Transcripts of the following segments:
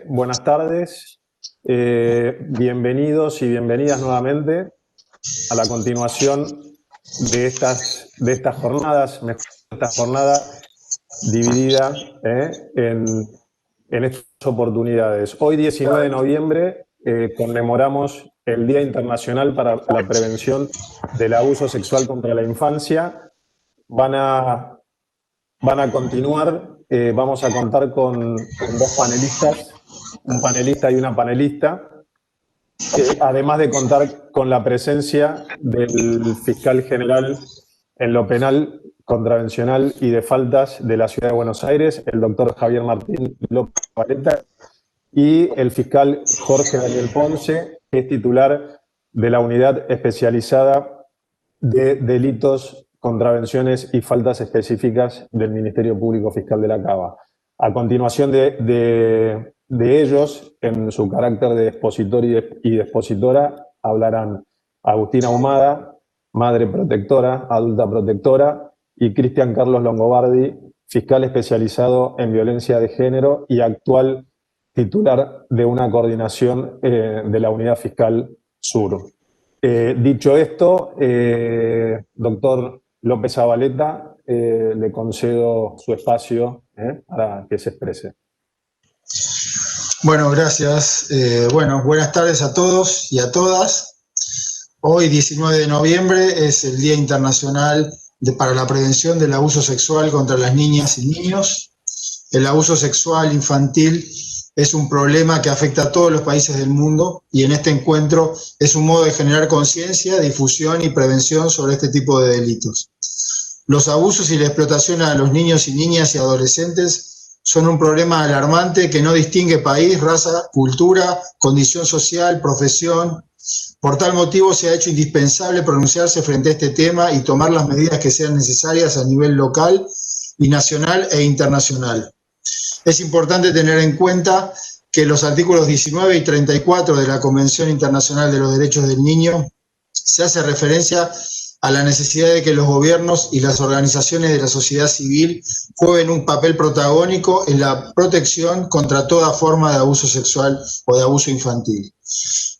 buenas tardes. Bienvenidos y bienvenidas nuevamente a la continuación de estas jornadas, esta jornada dividida en estas oportunidades. Hoy, 19 de noviembre, conmemoramos el Día Internacional para la Prevención del Abuso Sexual contra la Infancia. Van a continuar, vamos a contar con dos panelistas, un panelista y una panelista, además de contar con la presencia del fiscal general en lo penal, contravencional y de faltas de la Ciudad de Buenos Aires, el doctor Javier Martín López Zabaleta, y el fiscal Jorge Daniel Ponce, que es titular de la Unidad Especializada de Delitos, Contravenciones y Faltas Específicas del Ministerio Público Fiscal de la Cava. A continuación de ellos, en su carácter de expositor y de expositora, hablarán Agustina Ahumada, madre protectora, adulta protectora, y Cristian Carlos Longobardi, fiscal especializado en violencia de género y actual titular de una coordinación de la Unidad Fiscal Sur. Dicho esto, doctor López Zabaleta, le concedo su espacio para que se exprese. Bueno, gracias. Buenas tardes a todos y a todas. Hoy, 19 de noviembre, es el Día Internacional para la Prevención del Abuso Sexual contra las Niñas y Niños. El abuso sexual infantil es un problema que afecta a todos los países del mundo y en este encuentro es un modo de generar conciencia, difusión y prevención sobre este tipo de delitos. Los abusos y la explotación a los niños y niñas y adolescentes son un problema alarmante que no distingue país, raza, cultura, condición social, profesión. Por tal motivo se ha hecho indispensable pronunciarse frente a este tema y tomar las medidas que sean necesarias a nivel local y nacional e internacional. Es importante tener en cuenta que los artículos 19 y 34 de la Convención Internacional de los Derechos del Niño se hace referencia a la necesidad de que los gobiernos y las organizaciones de la sociedad civil jueguen un papel protagónico en la protección contra toda forma de abuso sexual o de abuso infantil.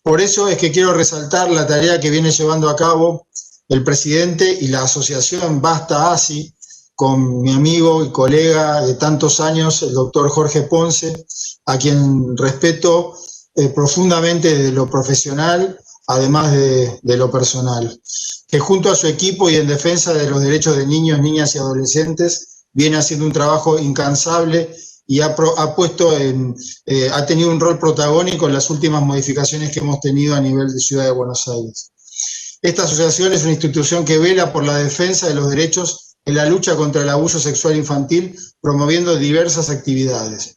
Por eso es que quiero resaltar la tarea que viene llevando a cabo el presidente y la asociación Basta ASI, con mi amigo y colega de tantos años, el doctor Jorge Ponce, a quien respeto profundamente de lo profesional, además de lo personal, que junto a su equipo y en defensa de los derechos de niños, niñas y adolescentes, viene haciendo un trabajo incansable y ha tenido un rol protagónico en las últimas modificaciones que hemos tenido a nivel de Ciudad de Buenos Aires. Esta asociación es una institución que vela por la defensa de los derechos en la lucha contra el abuso sexual infantil, promoviendo diversas actividades.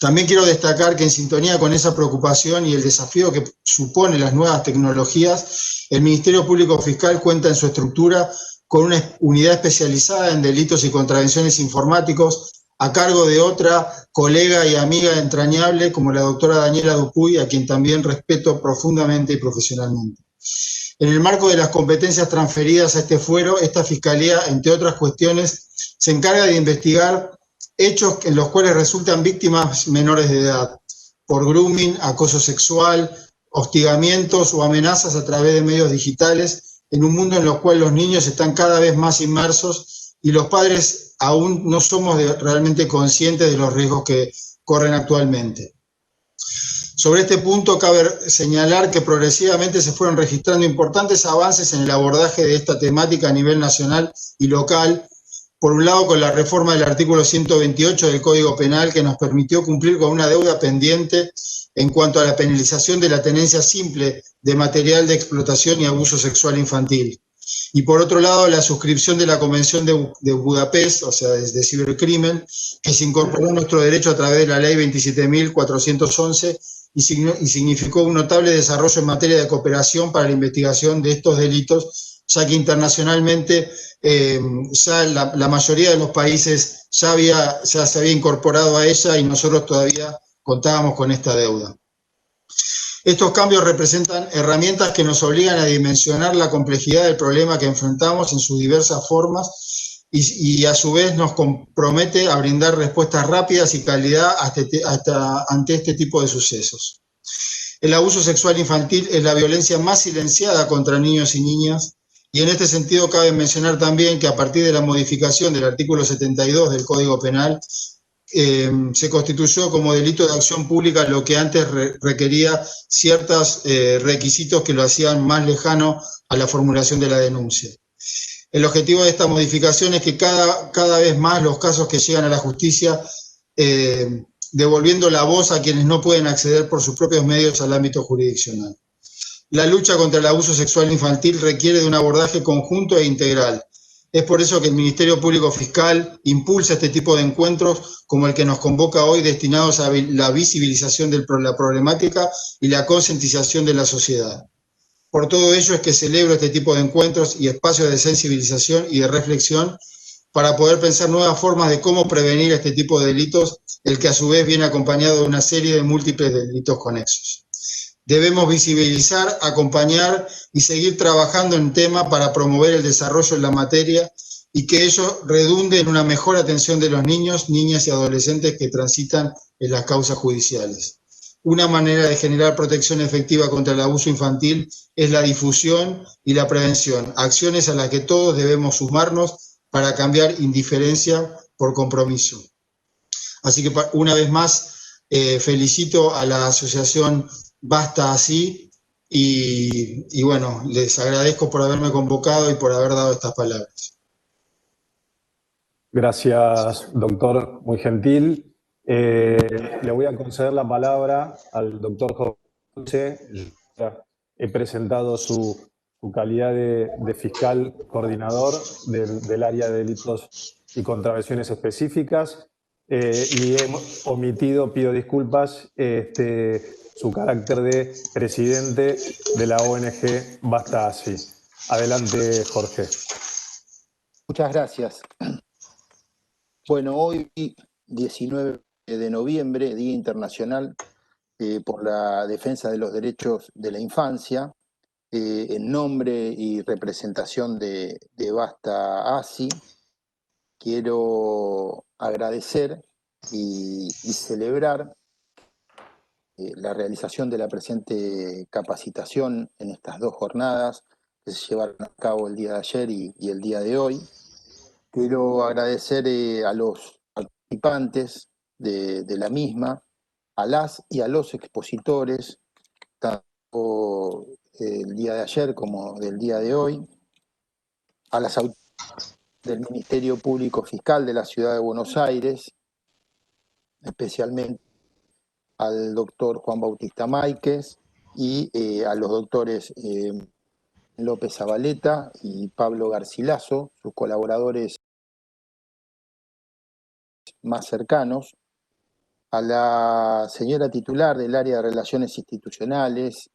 También quiero destacar que en sintonía con esa preocupación y el desafío que supone las nuevas tecnologías, el Ministerio Público Fiscal cuenta en su estructura con una unidad especializada en delitos y contravenciones informáticos a cargo de otra colega y amiga entrañable como la doctora Daniela Dupuy, a quien también respeto profundamente y profesionalmente. En el marco de las competencias transferidas a este fuero, esta Fiscalía, entre otras cuestiones, se encarga de investigar hechos en los cuales resultan víctimas menores de edad, por grooming, acoso sexual, hostigamientos o amenazas a través de medios digitales, en un mundo en el cual los niños están cada vez más inmersos y los padres aún no somos realmente conscientes de los riesgos que corren actualmente. Sobre este punto cabe señalar que progresivamente se fueron registrando importantes avances en el abordaje de esta temática a nivel nacional y local, por un lado con la reforma del artículo 128 del Código Penal que nos permitió cumplir con una deuda pendiente en cuanto a la penalización de la tenencia simple de material de explotación y abuso sexual infantil. Y por otro lado, la suscripción de la Convención de Budapest, o sea, de cibercrimen, que se incorporó a nuestro derecho a través de la Ley 27.411 y significó un notable desarrollo en materia de cooperación para la investigación de estos delitos, ya que internacionalmente ya la mayoría de los países ya se había incorporado a ella y nosotros todavía contábamos con esta deuda. Estos cambios representan herramientas que nos obligan a dimensionar la complejidad del problema que enfrentamos en sus diversas formas y a su vez nos compromete a brindar respuestas rápidas y calidad ante este tipo de sucesos. El abuso sexual infantil es la violencia más silenciada contra niños y niñas, y en este sentido cabe mencionar también que a partir de la modificación del artículo 72 del Código Penal, se constituyó como delito de acción pública lo que antes requería ciertos requisitos que lo hacían más lejano a la formulación de la denuncia. El objetivo de esta modificación es que cada vez más los casos que llegan a la justicia, devolviendo la voz a quienes no pueden acceder por sus propios medios al ámbito jurisdiccional. La lucha contra el abuso sexual infantil requiere de un abordaje conjunto e integral. Es por eso que el Ministerio Público Fiscal impulsa este tipo de encuentros como el que nos convoca hoy, destinados a la visibilización de la problemática y la concientización de la sociedad. Por todo ello es que celebro este tipo de encuentros y espacios de sensibilización y de reflexión para poder pensar nuevas formas de cómo prevenir este tipo de delitos, el que a su vez viene acompañado de una serie de múltiples delitos conexos. Debemos visibilizar, acompañar y seguir trabajando en tema para promover el desarrollo en la materia y que ello redunde en una mejor atención de los niños, niñas y adolescentes que transitan en las causas judiciales. Una manera de generar protección efectiva contra el abuso infantil es la difusión y la prevención, acciones a las que todos debemos sumarnos para cambiar indiferencia por compromiso. Así que una vez más felicito a la asociación Basta Así y bueno, les agradezco por haberme convocado y por haber dado estas palabras. Gracias, doctor, muy gentil. Le voy a conceder la palabra al doctor José. He presentado su calidad de fiscal coordinador del área de delitos y contravenciones específicas y he omitido, pido disculpas, su carácter de presidente de la ONG Basta Así. Adelante, Jorge. Muchas gracias. Bueno, hoy, 19 de noviembre, Día Internacional por la Defensa de los Derechos de la Infancia, en nombre y representación de Basta Así, quiero agradecer y celebrar la realización de la presente capacitación en estas dos jornadas que se llevaron a cabo el día de ayer y el día de hoy. Quiero agradecer a los participantes de la misma, a las y a los expositores, tanto el día de ayer como del día de hoy, a las autoridades del Ministerio Público Fiscal de la Ciudad de Buenos Aires, especialmente al doctor Juan Bautista Máiquez y a los doctores López Zabaleta y Pablo Garcilaso, sus colaboradores más cercanos, a la señora titular del área de Relaciones Institucionales,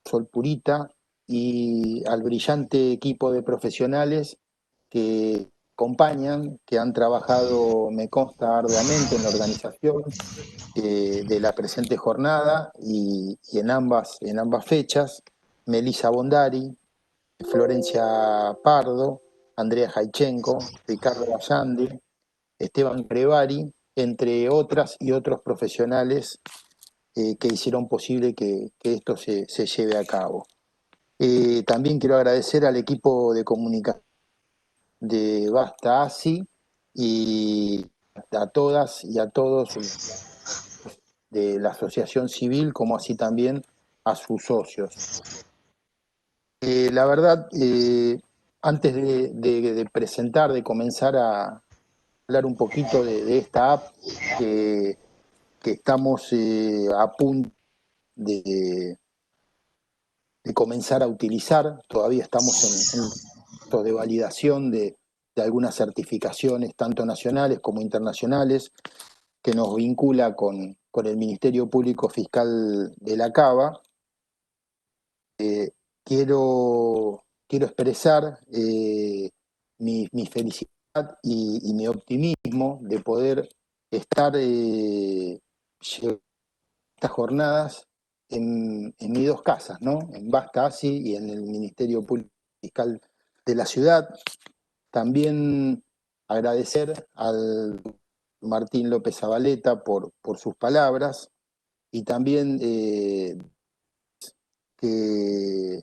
Sol Purita, y al brillante equipo de profesionales que acompañan, que han trabajado, me consta, arduamente en la organización de la presente jornada y en ambas fechas: Melissa Bondari, Florencia Pardo, Andrea Jaichenko, Ricardo Gallandi, Esteban Crevari, entre otras y otros profesionales que hicieron posible que esto se lleve a cabo. También quiero agradecer al equipo de comunicación de Basta Así y a todas y a todos de la asociación civil, como así también a sus socios. La verdad, antes de presentar, de comenzar a hablar un poquito de esta app que estamos a punto de comenzar a utilizar. Todavía estamos en de validación de algunas certificaciones, tanto nacionales como internacionales, que nos vincula con el Ministerio Público Fiscal de la Cava. Quiero expresar mi felicidad y mi optimismo de poder estar llevando estas jornadas en mis dos casas, ¿no? En Basta Así y en el Ministerio Público Fiscal de la ciudad. también agradecer al Martín López Zabaleta por sus palabras y también que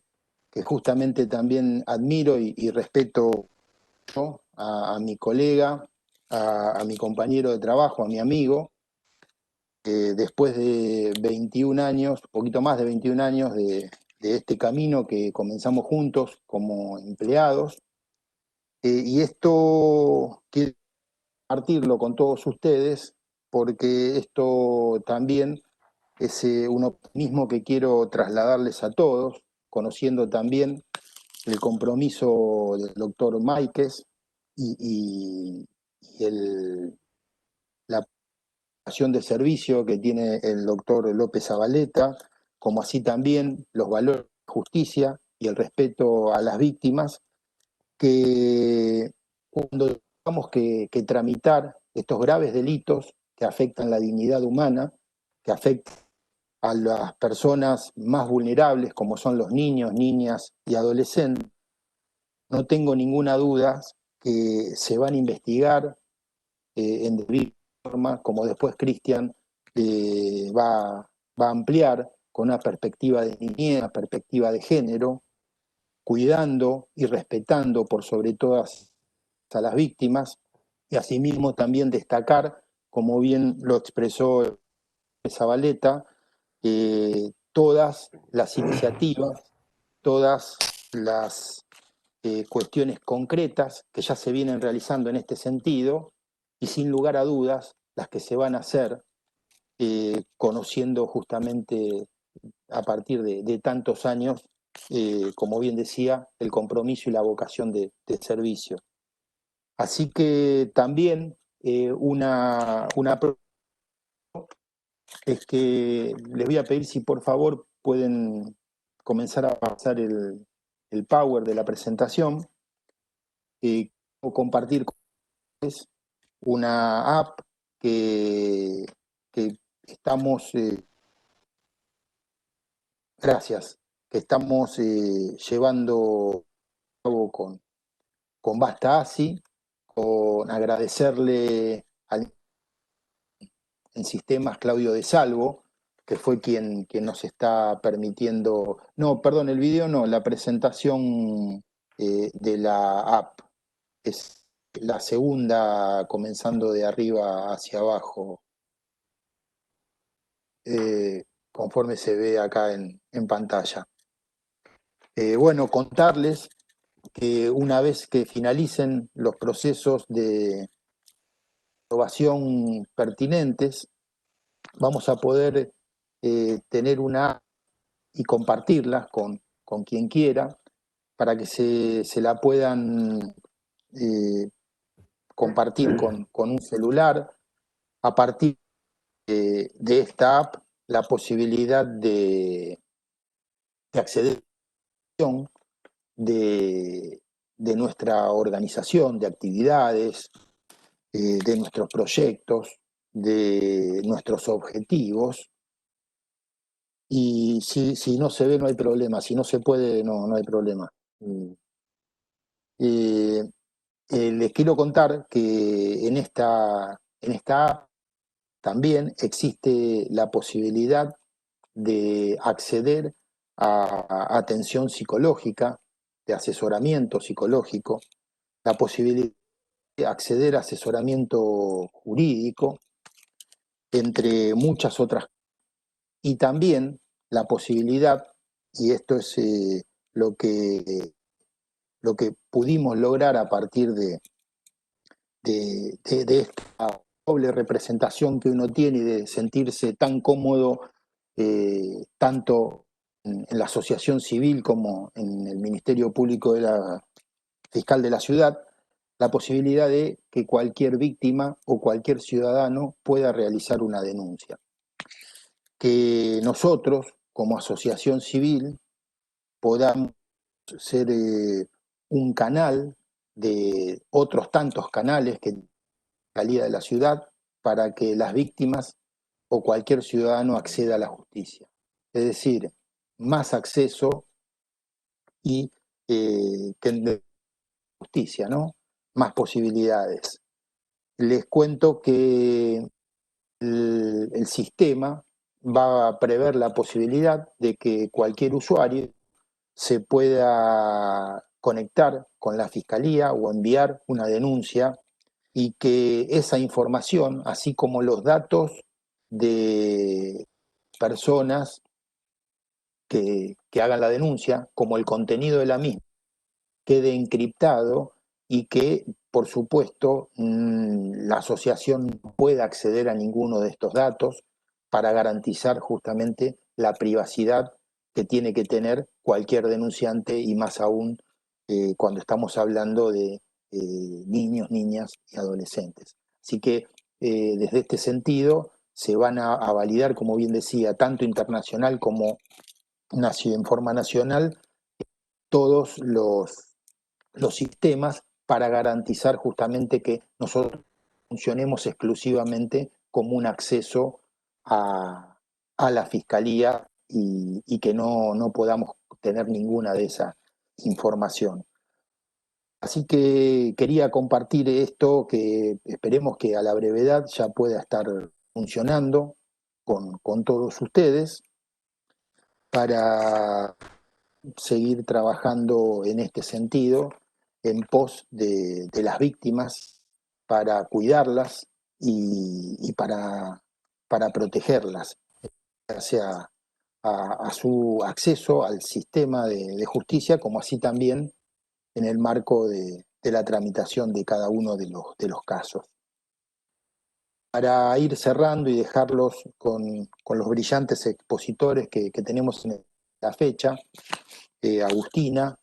justamente también admiro y respeto, ¿no?, a mi colega, a mi compañero de trabajo, a mi amigo, después de 21 años, poquito más de 21 años de este camino que comenzamos juntos como empleados. Y esto quiero compartirlo con todos ustedes porque esto también es un optimismo que quiero trasladarles a todos, conociendo también el compromiso del doctor Máiquez y la pasión de servicio que tiene el doctor López Zabaleta, como así también los valores de justicia y el respeto a las víctimas, que cuando tengamos que tramitar estos graves delitos que afectan la dignidad humana, que afectan a las personas más vulnerables, como son los niños, niñas y adolescentes, no tengo ninguna duda que se van a investigar en debida forma, como después Cristian va a ampliar con una perspectiva de niñez, una perspectiva de género, cuidando y respetando por sobre todas a las víctimas, y asimismo también destacar, como bien lo expresó Zabaleta, todas las iniciativas, todas las cuestiones concretas que ya se vienen realizando en este sentido, y sin lugar a dudas las que se van a hacer, conociendo justamente a partir de tantos años, como bien decía, el compromiso y la vocación de servicio. Así que también una es que les voy a pedir si por favor pueden comenzar a pasar el power de la presentación, o compartir con ustedes una app que estamos, gracias, que estamos llevando a cabo con Basta Asi, con agradecerle en sistemas Claudio de Salvo, que fue quien nos está permitiendo, no, perdón, el video no, la presentación de la app. Es la segunda comenzando de arriba hacia abajo, conforme se ve acá en pantalla. Bueno, contarles que una vez que finalicen los procesos de aprobación pertinentes, vamos a poder tener una app y compartirla con quien quiera para que se la puedan compartir con un celular. A partir de esta app, la posibilidad de acceder a de nuestra organización, de actividades, de nuestros proyectos, de nuestros objetivos. Y si no se ve, no hay problema. Si no se puede, no hay problema. Les quiero contar que en esta app también existe la posibilidad de acceder a atención psicológica, de asesoramiento psicológico, la posibilidad de acceder a asesoramiento jurídico, entre muchas otras cosas. Y también la posibilidad, y esto es lo que pudimos lograr a partir de esta doble representación que uno tiene y de sentirse tan cómodo, tanto en la asociación civil como en el Ministerio Público de la Fiscal de la Ciudad, la posibilidad de que cualquier víctima o cualquier ciudadano pueda realizar una denuncia. Que nosotros, como asociación civil, podamos ser un canal de otros tantos canales que salida de la ciudad para que las víctimas o cualquier ciudadano acceda a la justicia. Es decir, más acceso y que justicia, ¿no? más posibilidades. Les cuento que el sistema va a prever la posibilidad de que cualquier usuario se pueda conectar con la Fiscalía o enviar una denuncia y que esa información, así como los datos de personas que hagan la denuncia, como el contenido de la misma, quede encriptado y que, por supuesto, la asociación no pueda acceder a ninguno de estos datos para garantizar justamente la privacidad que tiene que tener cualquier denunciante y más aún cuando estamos hablando de niños, niñas y adolescentes. Así que desde este sentido se van a validar, como bien decía, tanto internacional como en forma nacional, todos los sistemas para garantizar justamente que nosotros funcionemos exclusivamente como un acceso a la Fiscalía y que no podamos tener ninguna de esa información. Así que quería compartir esto que esperemos que a la brevedad ya pueda estar funcionando con todos ustedes para seguir trabajando en este sentido en pos de las víctimas para cuidarlas y para protegerlas, ya sea a su acceso al sistema de justicia, como así también en el marco de la tramitación de cada uno de los casos. Para ir cerrando y dejarlos con los brillantes expositores que tenemos en la fecha, Agustina,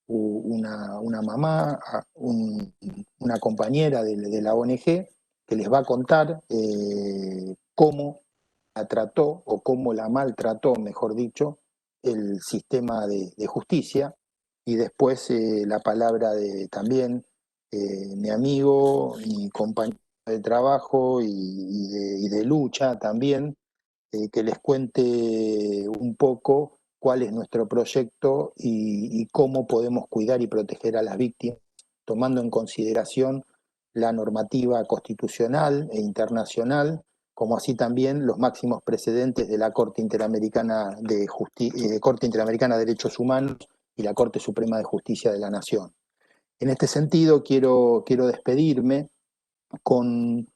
una mamá, una compañera de la ONG, que les va a contar cómo la trató o cómo la maltrató, mejor dicho, el sistema de justicia. Y después la palabra de también mi amigo, mi compañero de trabajo y de lucha también, que les cuente un poco cuál es nuestro proyecto y cómo podemos cuidar y proteger a las víctimas, tomando en consideración la normativa constitucional e internacional, como así también los máximos precedentes de la Corte Interamericana Corte Interamericana de Derechos Humanos y la Corte Suprema de Justicia de la Nación. En este sentido, quiero despedirme con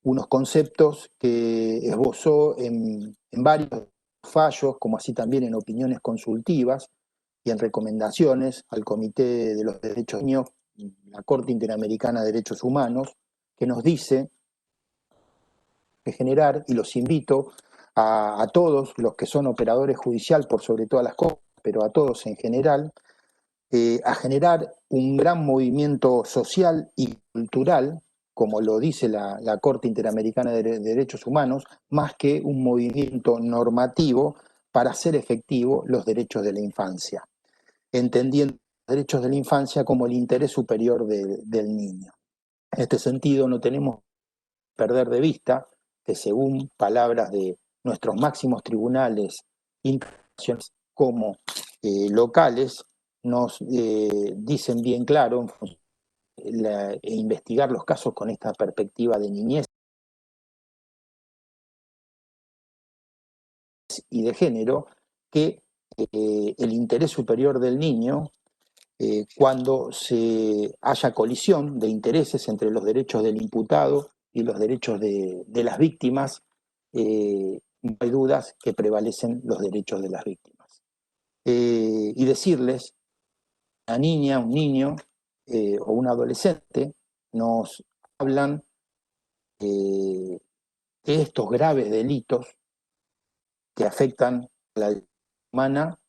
unos conceptos que esbozó en varios fallos, como así también en opiniones consultivas y en recomendaciones al Comité de los Derechos Niños, la Corte Interamericana de Derechos Humanos, que nos dice que generar, y los invito a todos los que son operadores judicial por sobre todas las cosas, pero a todos en general, a generar un gran movimiento social y cultural, como lo dice la Corte Interamericana de Derechos Humanos, más que un movimiento normativo para hacer efectivo los derechos de la infancia, entendiendo los derechos de la infancia como el interés superior del niño. En este sentido, no tenemos que perder de vista que, según palabras de nuestros máximos tribunales internacionales como locales, nos dicen bien claro investigar los casos con esta perspectiva de niñez y de género, que el interés superior del niño, cuando se haya colisión de intereses entre los derechos del imputado y los derechos de las víctimas, no hay dudas que prevalecen los derechos de las víctimas. Y decirles, una niña, un niño o un adolescente nos hablan de estos graves delitos que afectan a la vida humana,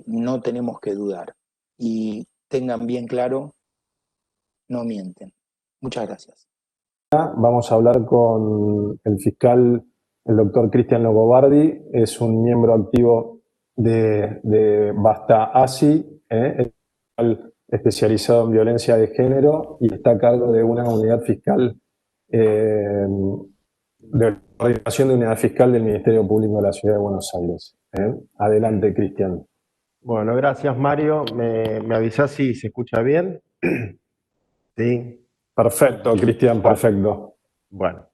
no tenemos que dudar. Y tengan bien claro, no mienten. Muchas gracias. Vamos a hablar con el fiscal, el doctor Cristian Longobardi, es un miembro activo de Basta ASI, especializado en violencia de género y está a cargo de una unidad fiscal, de la coordinación de unidad fiscal del Ministerio Público de la Ciudad de Buenos Aires. Adelante, Cristian. Bueno, gracias Mario. ¿Me avisás si se escucha bien? Sí. Perfecto, Cristian, perfecto. Bueno,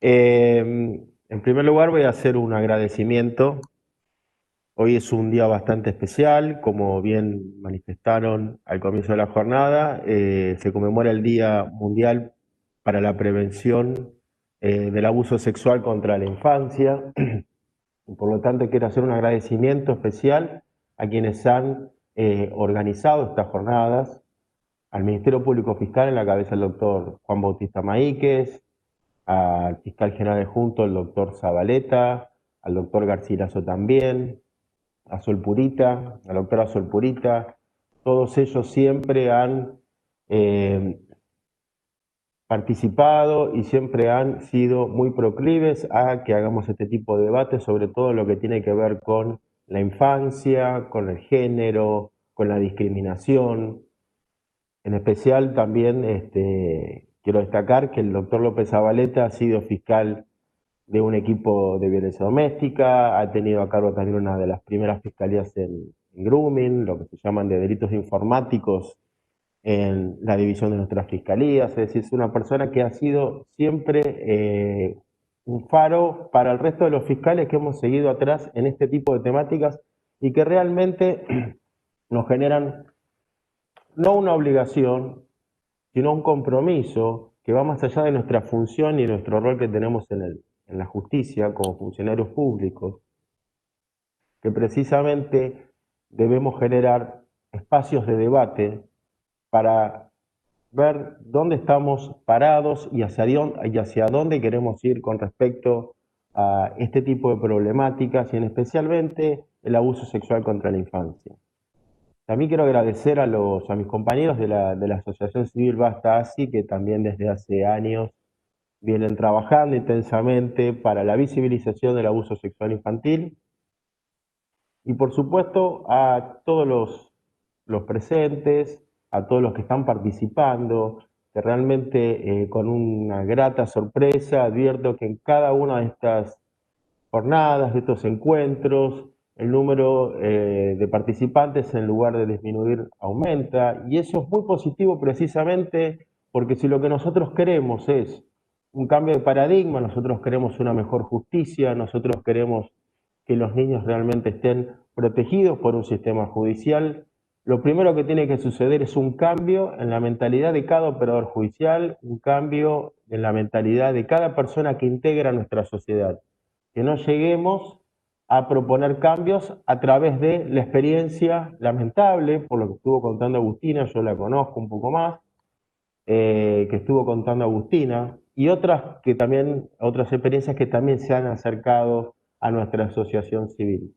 en primer lugar voy a hacer un agradecimiento. Hoy es un día bastante especial, como bien manifestaron al comienzo de la jornada, se conmemora el Día Mundial para la Prevención del Abuso Sexual contra la Infancia. Y por lo tanto quiero hacer un agradecimiento especial a quienes han organizado estas jornadas, al Ministerio Público Fiscal en la cabeza del doctor Juan Bautista Maíquez, al fiscal general adjunto, el doctor Zabaleta, al doctor Garcilaso también, a Sol Purita, a la doctora Sol Purita. Todos ellos siempre han participado y siempre han sido muy proclives a que hagamos este tipo de debates, sobre todo lo que tiene que ver con la infancia, con el género, con la discriminación. En especial también quiero destacar que el doctor López Zabaleta ha sido fiscal de un equipo de violencia doméstica, ha tenido a cargo también una de las primeras fiscalías en grooming, lo que se llaman de delitos informáticos en la división de nuestras fiscalías, es decir, es una persona que ha sido siempre un faro para el resto de los fiscales que hemos seguido atrás en este tipo de temáticas y que realmente nos generan no una obligación, sino un compromiso que va más allá de nuestra función y nuestro rol que tenemos en la justicia como funcionarios públicos, que precisamente debemos generar espacios de debate para ver dónde estamos parados y hacia dónde queremos ir con respecto a este tipo de problemáticas y en especialmente el abuso sexual contra la infancia. También quiero agradecer a mis compañeros de la Asociación Civil Basta Así, que también desde hace años vienen trabajando intensamente para la visibilización del abuso sexual infantil. Y por supuesto a todos los presentes, a todos los que están participando, que realmente con una grata sorpresa advierto que en cada una de estas jornadas, de estos encuentros, el número de participantes en lugar de disminuir aumenta, y eso es muy positivo precisamente porque si lo que nosotros queremos es un cambio de paradigma, nosotros queremos una mejor justicia, nosotros queremos que los niños realmente estén protegidos por un sistema judicial, lo primero que tiene que suceder es un cambio en la mentalidad de cada operador judicial, un cambio en la mentalidad de cada persona que integra nuestra sociedad. Que no lleguemos a proponer cambios a través de la experiencia lamentable, por lo que estuvo contando Agustina, yo la conozco un poco más, que estuvo contando Agustina, y otras experiencias que también se han acercado a nuestra asociación civil.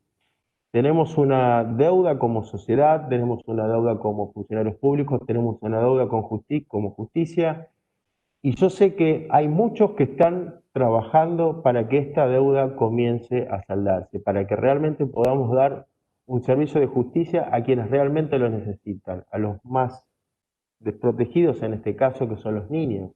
Tenemos una deuda como sociedad, tenemos una deuda como funcionarios públicos, tenemos una deuda como justicia, y yo sé que hay muchos que están trabajando para que esta deuda comience a saldarse, para que realmente podamos dar un servicio de justicia a quienes realmente lo necesitan, a los más desprotegidos en este caso, que son los niños.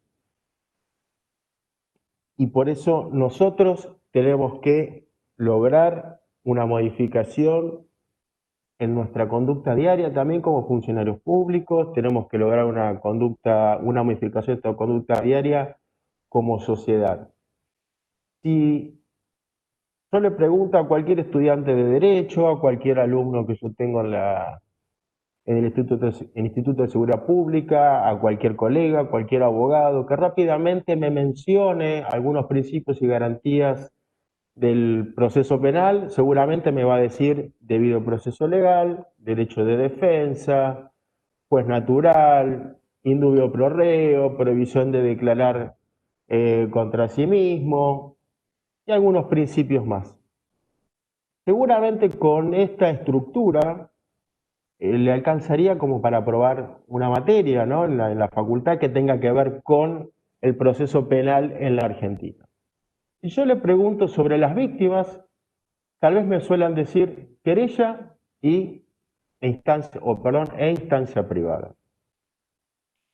Y por eso nosotros tenemos que lograr una modificación en nuestra conducta diaria también como funcionarios públicos, tenemos que lograr una modificación de esta conducta diaria como sociedad. Si yo le pregunto a cualquier estudiante de Derecho, a cualquier alumno que yo tengo en el Instituto de Seguridad Pública, a cualquier colega, a cualquier abogado, que rápidamente me mencione algunos principios y garantías del proceso penal, seguramente me va a decir debido proceso legal, derecho de defensa, juez natural, indubio pro reo, prohibición de declarar contra sí mismo y algunos principios más. Seguramente con esta estructura le alcanzaría como para aprobar una materia, ¿no? en la facultad que tenga que ver con el proceso penal en la Argentina. Si yo le pregunto sobre las víctimas, tal vez me suelan decir querella e instancia privada.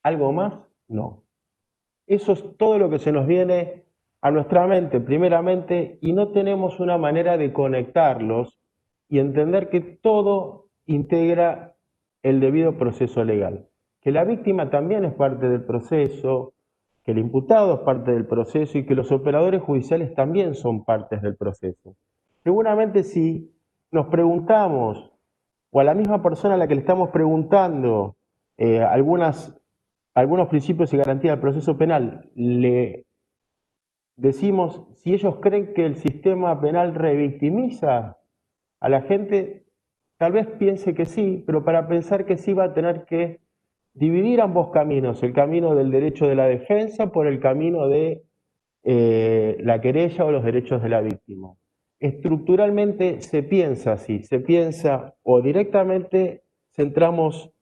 ¿Algo más? No. Eso es todo lo que se nos viene a nuestra mente, primeramente, y no tenemos una manera de conectarlos y entender que todo integra el debido proceso legal. que la víctima también es parte del proceso, que el imputado es parte del proceso y que los operadores judiciales también son partes del proceso. Seguramente si nos preguntamos, o a la misma persona a la que le estamos preguntando algunos principios y garantías del proceso penal, le decimos si ellos creen que el sistema penal revictimiza a la gente, tal vez piense que sí, pero para pensar que sí va a tener que dividir ambos caminos, el camino del derecho de la defensa por el camino de la querella o los derechos de la víctima. Estructuralmente se piensa así, se piensa o directamente centramos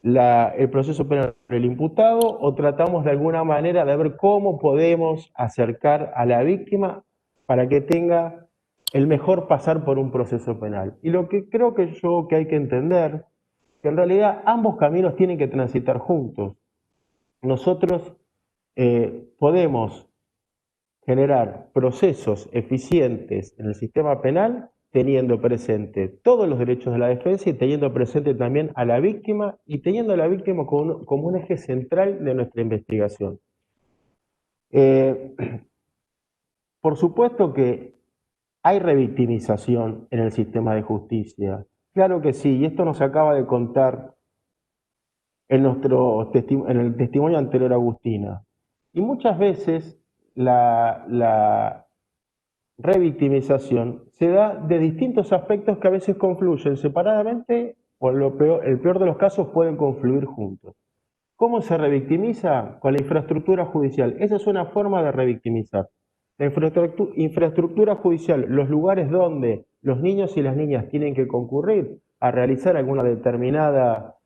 el proceso penal del imputado o tratamos de alguna manera de ver cómo podemos acercar a la víctima para que tenga el mejor pasar por un proceso penal. Y lo que creo que hay que entender, que en realidad ambos caminos tienen que transitar juntos. Nosotros podemos generar procesos eficientes en el sistema penal teniendo presente todos los derechos de la defensa y teniendo presente también a la víctima y teniendo a la víctima como un eje central de nuestra investigación. Por supuesto que hay revictimización en el sistema de justicia. Claro que sí, y esto nos acaba de contar en el testimonio anterior a Agustina. Y muchas veces la revictimización se da de distintos aspectos que a veces confluyen separadamente o el peor de los casos pueden confluir juntos. ¿Cómo se revictimiza? Con la infraestructura judicial. Esa es una forma de revictimizar. La infraestructura judicial, los lugares donde los niños y las niñas tienen que concurrir a realizar alguna determinada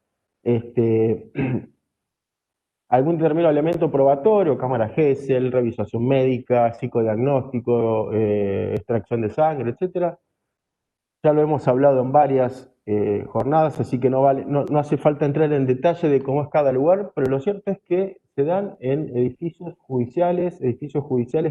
algún determinado elemento probatorio, cámara Gesell, revisación médica, psicodiagnóstico, extracción de sangre, etc. Ya lo hemos hablado en varias jornadas, así que no hace falta entrar en detalle de cómo es cada lugar, pero lo cierto es que se dan en edificios judiciales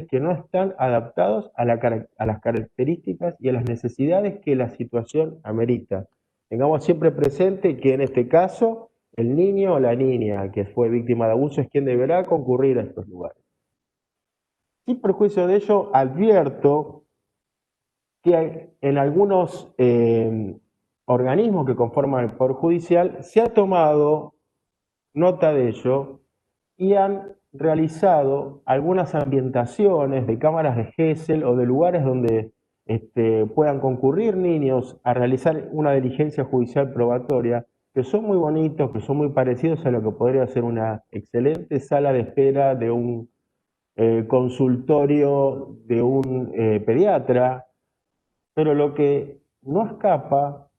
que no están adaptados a las características y a las necesidades que la situación amerita. Tengamos siempre presente que en este caso el niño o la niña que fue víctima de abuso es quien deberá concurrir a estos lugares. Sin perjuicio de ello, advierto que en algunos organismos que conforman el Poder Judicial se ha tomado nota de ello y han realizado algunas ambientaciones de cámaras de Gesell o de lugares donde puedan concurrir niños a realizar una diligencia judicial probatoria, que son muy bonitos, que son muy parecidos a lo que podría ser una excelente sala de espera de un consultorio de un pediatra, pero lo que no escapa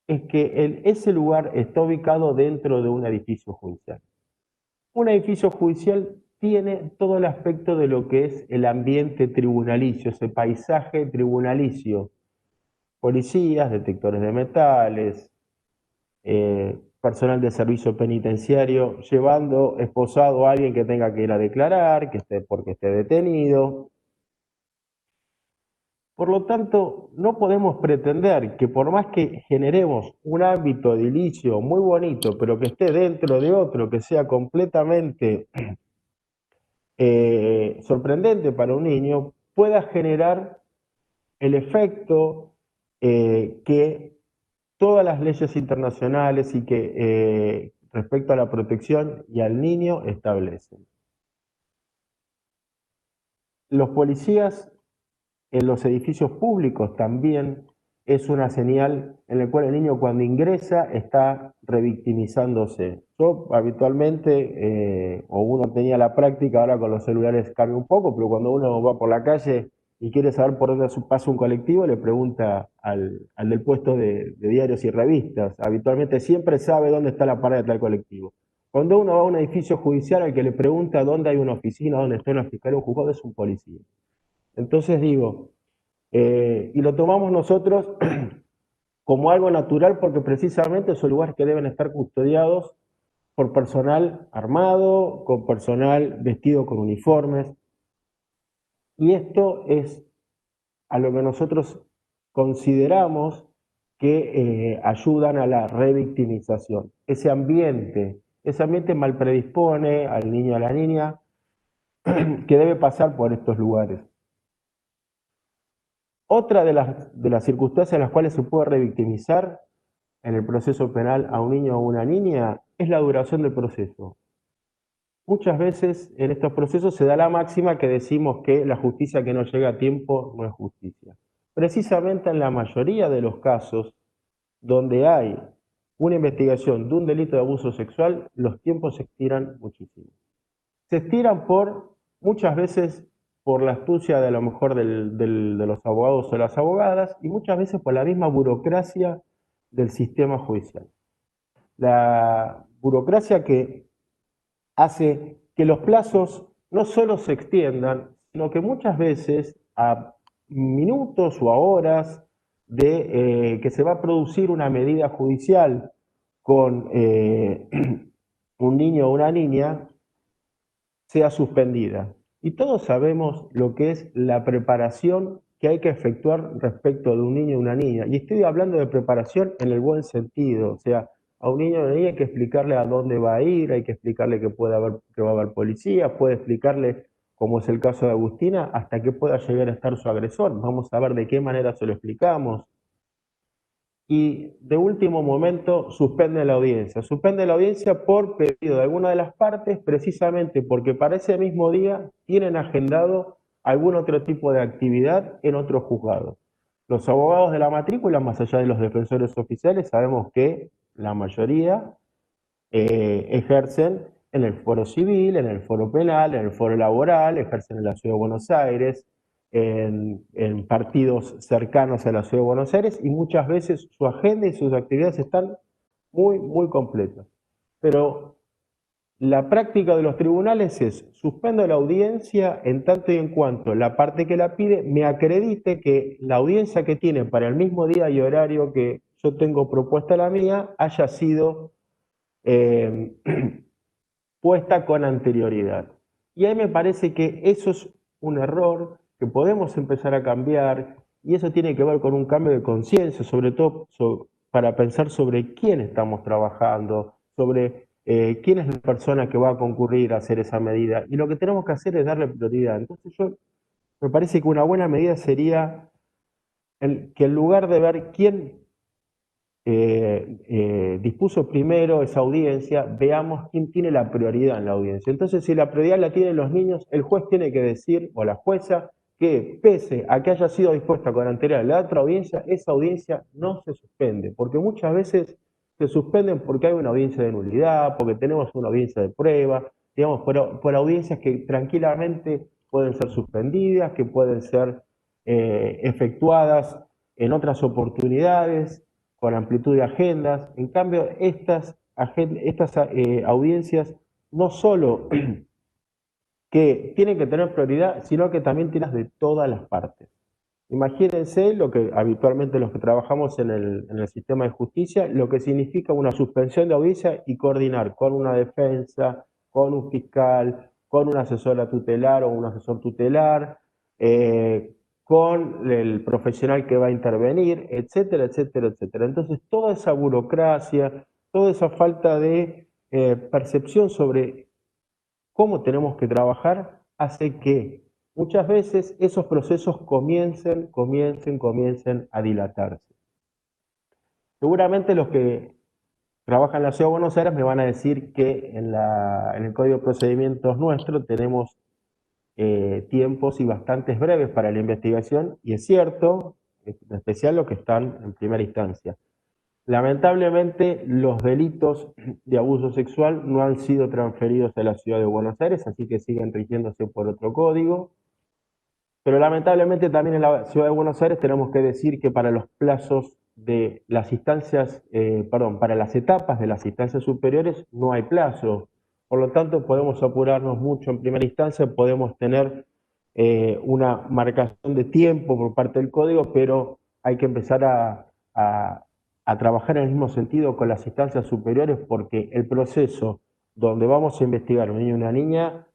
es que ese lugar está ubicado dentro de un edificio judicial. Un edificio judicial tiene todo el aspecto de lo que es el ambiente tribunalicio, ese paisaje tribunalicio. Policías, detectores de metales, personal de servicio penitenciario llevando esposado a alguien que tenga que ir a declarar, porque esté detenido. Por lo tanto, no podemos pretender que por más que generemos un ámbito edilicio muy bonito, pero que esté dentro de otro que sea completamente sorprendente para un niño, pueda generar el efecto que todas las leyes internacionales y que respecto a la protección y al niño establecen. Los policías en los edificios públicos también es una señal en la cual el niño cuando ingresa está revictimizándose. Yo habitualmente, o uno tenía la práctica, ahora con los celulares cambia un poco, pero cuando uno va por la calle y quiere saber por dónde pasa un colectivo, le pregunta al del puesto de diarios y revistas. Habitualmente siempre sabe dónde está la parada de tal colectivo. Cuando uno va a un edificio judicial, al que le pregunta dónde hay una oficina, dónde está una fiscalía, un juzgado, es un policía. Entonces digo, y lo tomamos nosotros como algo natural porque precisamente son lugares que deben estar custodiados por personal armado, con personal vestido con uniformes. Y esto es a lo que nosotros consideramos que ayudan a la revictimización. Ese ambiente mal predispone al niño o a la niña que debe pasar por estos lugares. Otra de las circunstancias en las cuales se puede revictimizar en el proceso penal a un niño o una niña es la duración del proceso. Muchas veces en estos procesos se da la máxima que decimos que la justicia que no llega a tiempo no es justicia. Precisamente en la mayoría de los casos donde hay una investigación de un delito de abuso sexual, los tiempos se estiran muchísimo. Se estiran muchas veces por la astucia de a lo mejor de los abogados o las abogadas y muchas veces por la misma burocracia del sistema judicial. La burocracia que hace que los plazos no solo se extiendan, sino que muchas veces a minutos o a horas de que se va a producir una medida judicial con un niño o una niña, sea suspendida. Y todos sabemos lo que es la preparación que hay que efectuar respecto de un niño o una niña. Y estoy hablando de preparación en el buen sentido, o sea, a un niño o una niña hay que explicarle a dónde va a ir, hay que explicarle que va a haber policías, puede explicarle, como es el caso de Agustina, hasta que pueda llegar a estar su agresor. Vamos a ver de qué manera se lo explicamos. Y de último momento suspende la audiencia. Suspende la audiencia por pedido de alguna de las partes, precisamente porque para ese mismo día tienen agendado algún otro tipo de actividad en otro juzgado. Los abogados de la matrícula, más allá de los defensores oficiales, sabemos que la mayoría ejercen en el foro civil, en el foro penal, en el foro laboral, ejercen en la Ciudad de Buenos Aires, en partidos cercanos a la Ciudad de Buenos Aires y muchas veces su agenda y sus actividades están muy, muy completas. Pero la práctica de los tribunales es suspendo la audiencia en tanto y en cuanto la parte que la pide me acredite que la audiencia que tiene para el mismo día y horario que yo tengo propuesta la mía haya sido puesta con anterioridad. Y ahí me parece que eso es un error que podemos empezar a cambiar y eso tiene que ver con un cambio de conciencia, sobre todo para pensar sobre quién estamos trabajando, sobre quién es la persona que va a concurrir a hacer esa medida y lo que tenemos que hacer es darle prioridad. Entonces me parece que una buena medida sería que en lugar de ver quién dispuso primero esa audiencia, veamos quién tiene la prioridad en la audiencia. Entonces, si la prioridad la tienen los niños, el juez tiene que decir, o la jueza, que pese a que haya sido dispuesta con anterioridad la otra audiencia, esa audiencia no se suspende, porque muchas veces se suspenden porque hay una audiencia de nulidad, porque tenemos una audiencia de prueba, digamos, por audiencias que tranquilamente pueden ser suspendidas, que pueden ser efectuadas en otras oportunidades, con amplitud de agendas. En cambio, estas audiencias no solo que tienen que tener prioridad, sino que también tienen de todas las partes. Imagínense lo que habitualmente los que trabajamos en el sistema de justicia, lo que significa una suspensión de audiencia y coordinar con una defensa, con un fiscal, con una asesora tutelar o un asesor tutelar, con el profesional que va a intervenir, etcétera, etcétera, etcétera. Entonces, toda esa burocracia, toda esa falta de percepción sobre cómo tenemos que trabajar hace que muchas veces esos procesos comiencen a dilatarse. Seguramente los que trabajan en la Ciudad de Buenos Aires me van a decir que en el Código de Procedimientos nuestro tenemos tiempos y bastantes breves para la investigación, y es cierto, en especial los que están en primera instancia. Lamentablemente, los delitos de abuso sexual no han sido transferidos a la Ciudad de Buenos Aires, así que siguen rigiéndose por otro código. Pero lamentablemente también en la Ciudad de Buenos Aires tenemos que decir que para los plazos de las instancias, para las etapas de las instancias superiores no hay plazo. Por lo tanto, podemos apurarnos mucho en primera instancia, podemos tener una marcación de tiempo por parte del código, pero hay que empezar a trabajar en el mismo sentido con las instancias superiores porque el proceso donde vamos a investigar un niño y una niña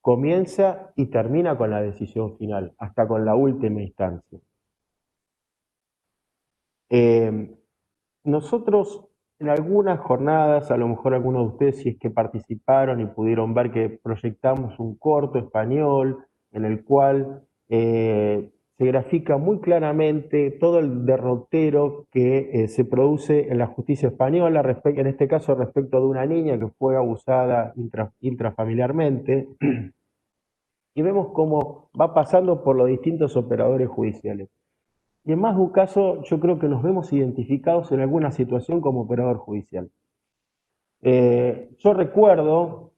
comienza y termina con la decisión final, hasta con la última instancia. Nosotros en algunas jornadas, a lo mejor algunos de ustedes si es que participaron y pudieron ver que proyectamos un corto español en el cual se grafica muy claramente todo el derrotero que se produce en la justicia española, en este caso respecto de una niña que fue abusada intrafamiliarmente, y vemos cómo va pasando por los distintos operadores judiciales. Y en más de un caso, yo creo que nos vemos identificados en alguna situación como operador judicial. Yo recuerdo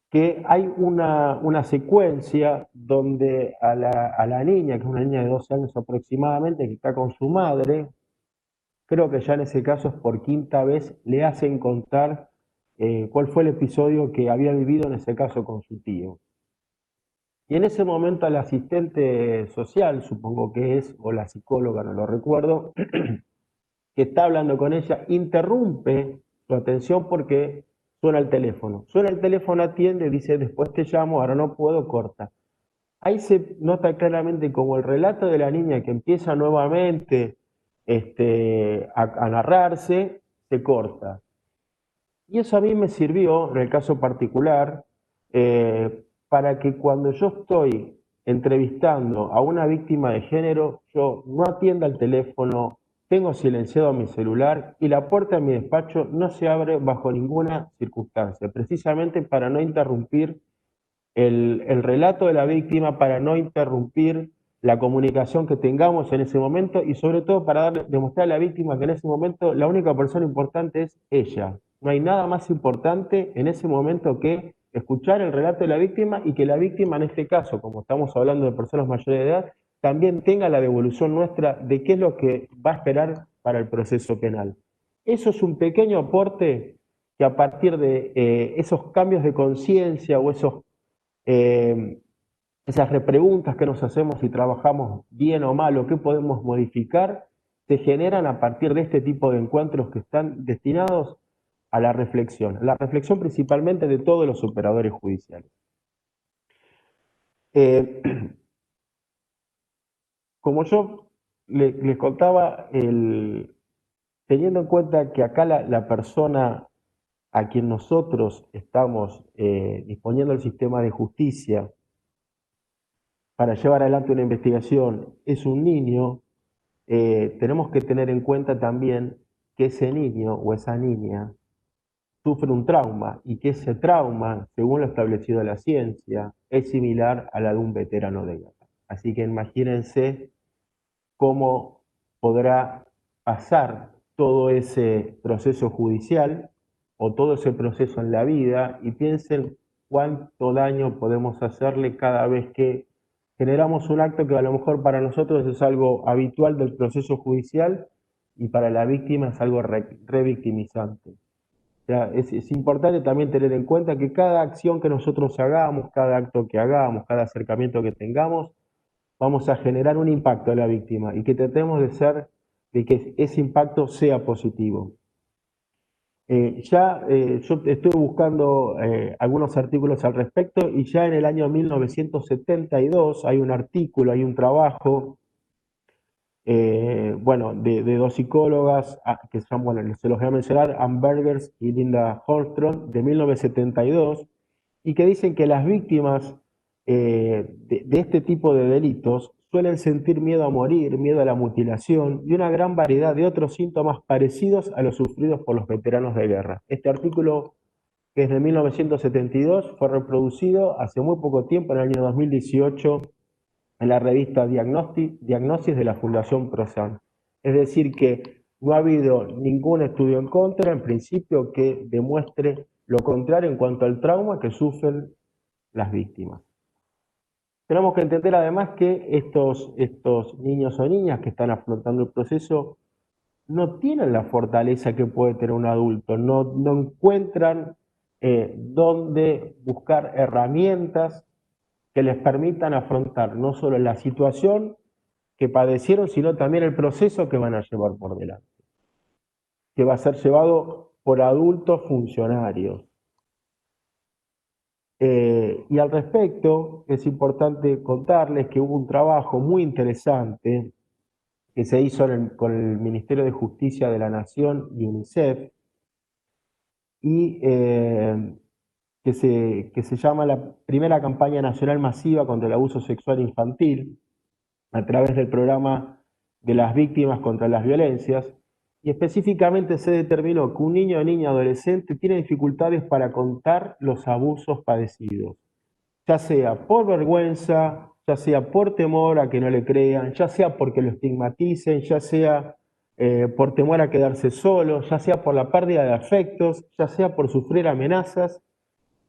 que hay una secuencia donde a la niña, que es una niña de 12 años aproximadamente, que está con su madre, creo que ya en ese caso es por quinta vez, le hacen contar cuál fue el episodio que había vivido en ese caso con su tío. Y en ese momento el asistente social, supongo que es, o la psicóloga, no lo recuerdo, que está hablando con ella, interrumpe su atención porque suena el teléfono. Suena el teléfono, atiende, dice, después te llamo, ahora no puedo, corta. Ahí se nota claramente como el relato de la niña que empieza nuevamente a narrarse, se corta. Y eso a mí me sirvió, en el caso particular, para que cuando yo estoy entrevistando a una víctima de género, yo no atienda el teléfono, tengo silenciado mi celular y la puerta de mi despacho no se abre bajo ninguna circunstancia, precisamente para no interrumpir el relato de la víctima, para no interrumpir la comunicación que tengamos en ese momento y sobre todo para demostrar a la víctima que en ese momento la única persona importante es ella. No hay nada más importante en ese momento que escuchar el relato de la víctima y que la víctima en este caso, como estamos hablando de personas mayores de edad, también tenga la devolución nuestra de qué es lo que va a esperar para el proceso penal. Eso es un pequeño aporte que a partir de esos cambios de conciencia o esas repreguntas que nos hacemos si trabajamos bien o mal o qué podemos modificar, se generan a partir de este tipo de encuentros que están destinados a la reflexión principalmente de todos los operadores judiciales. Como yo les contaba, teniendo en cuenta que acá la persona a quien nosotros estamos disponiendo el sistema de justicia para llevar adelante una investigación es un niño, tenemos que tener en cuenta también que ese niño o esa niña sufre un trauma y que ese trauma, según lo establecido en la ciencia, es similar a la de un veterano de guerra. Así que imagínense cómo podrá pasar todo ese proceso judicial o todo ese proceso en la vida y piensen cuánto daño podemos hacerle cada vez que generamos un acto que a lo mejor para nosotros es algo habitual del proceso judicial y para la víctima es algo revictimizante. O sea, es importante también tener en cuenta que cada acción que nosotros hagamos, cada acto que hagamos, cada acercamiento que tengamos, vamos a generar un impacto a la víctima y que tratemos de que ese impacto sea positivo. Yo estuve buscando algunos artículos al respecto y ya en el año 1972 hay un artículo, hay un trabajo, de dos psicólogas que se se los voy a mencionar, Ann Bergers y Linda Holmstrom, de 1972, y que dicen que las víctimas de este tipo de delitos suelen sentir miedo a morir, miedo a la mutilación y una gran variedad de otros síntomas parecidos a los sufridos por los veteranos de guerra. Este artículo, que es de 1972, fue reproducido hace muy poco tiempo, en el año 2018, en la revista Diagnosis de la Fundación ProSan. Es decir, que no ha habido ningún estudio en contra, en principio, que demuestre lo contrario en cuanto al trauma que sufren las víctimas. Tenemos que entender además que estos niños o niñas que están afrontando el proceso no tienen la fortaleza que puede tener un adulto, no encuentran dónde buscar herramientas que les permitan afrontar no solo la situación que padecieron, sino también el proceso que van a llevar por delante, que va a ser llevado por adultos funcionarios. Y al respecto, es importante contarles que hubo un trabajo muy interesante que se hizo con el Ministerio de Justicia de la Nación y UNICEF, y que se llama la primera campaña nacional masiva contra el abuso sexual infantil, a través del programa de las víctimas contra las violencias, y específicamente se determinó que un niño o niña adolescente tiene dificultades para contar los abusos padecidos, ya sea por vergüenza, ya sea por temor a que no le crean, ya sea porque lo estigmaticen, ya sea por temor a quedarse solo, ya sea por la pérdida de afectos, ya sea por sufrir amenazas,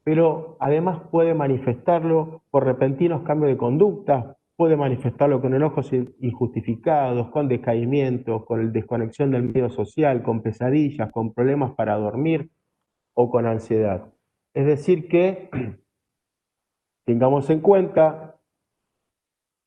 pero además puede manifestarlo por repentinos cambios de conducta, puede manifestarlo con enojos injustificados, con decaimiento, con desconexión del medio social, con pesadillas, con problemas para dormir o con ansiedad. Es decir que tengamos en cuenta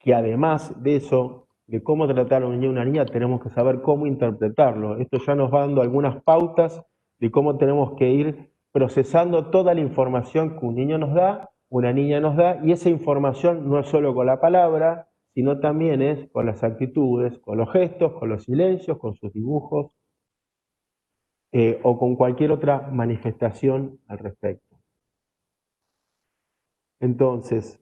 que además de eso, de cómo tratar a un niño o una niña, tenemos que saber cómo interpretarlo. Esto ya nos va dando algunas pautas de cómo tenemos que ir procesando toda la información que un niño nos da, una niña nos da, y esa información no es solo con la palabra, sino también es con las actitudes, con los gestos, con los silencios, con sus dibujos, o con cualquier otra manifestación al respecto. Entonces,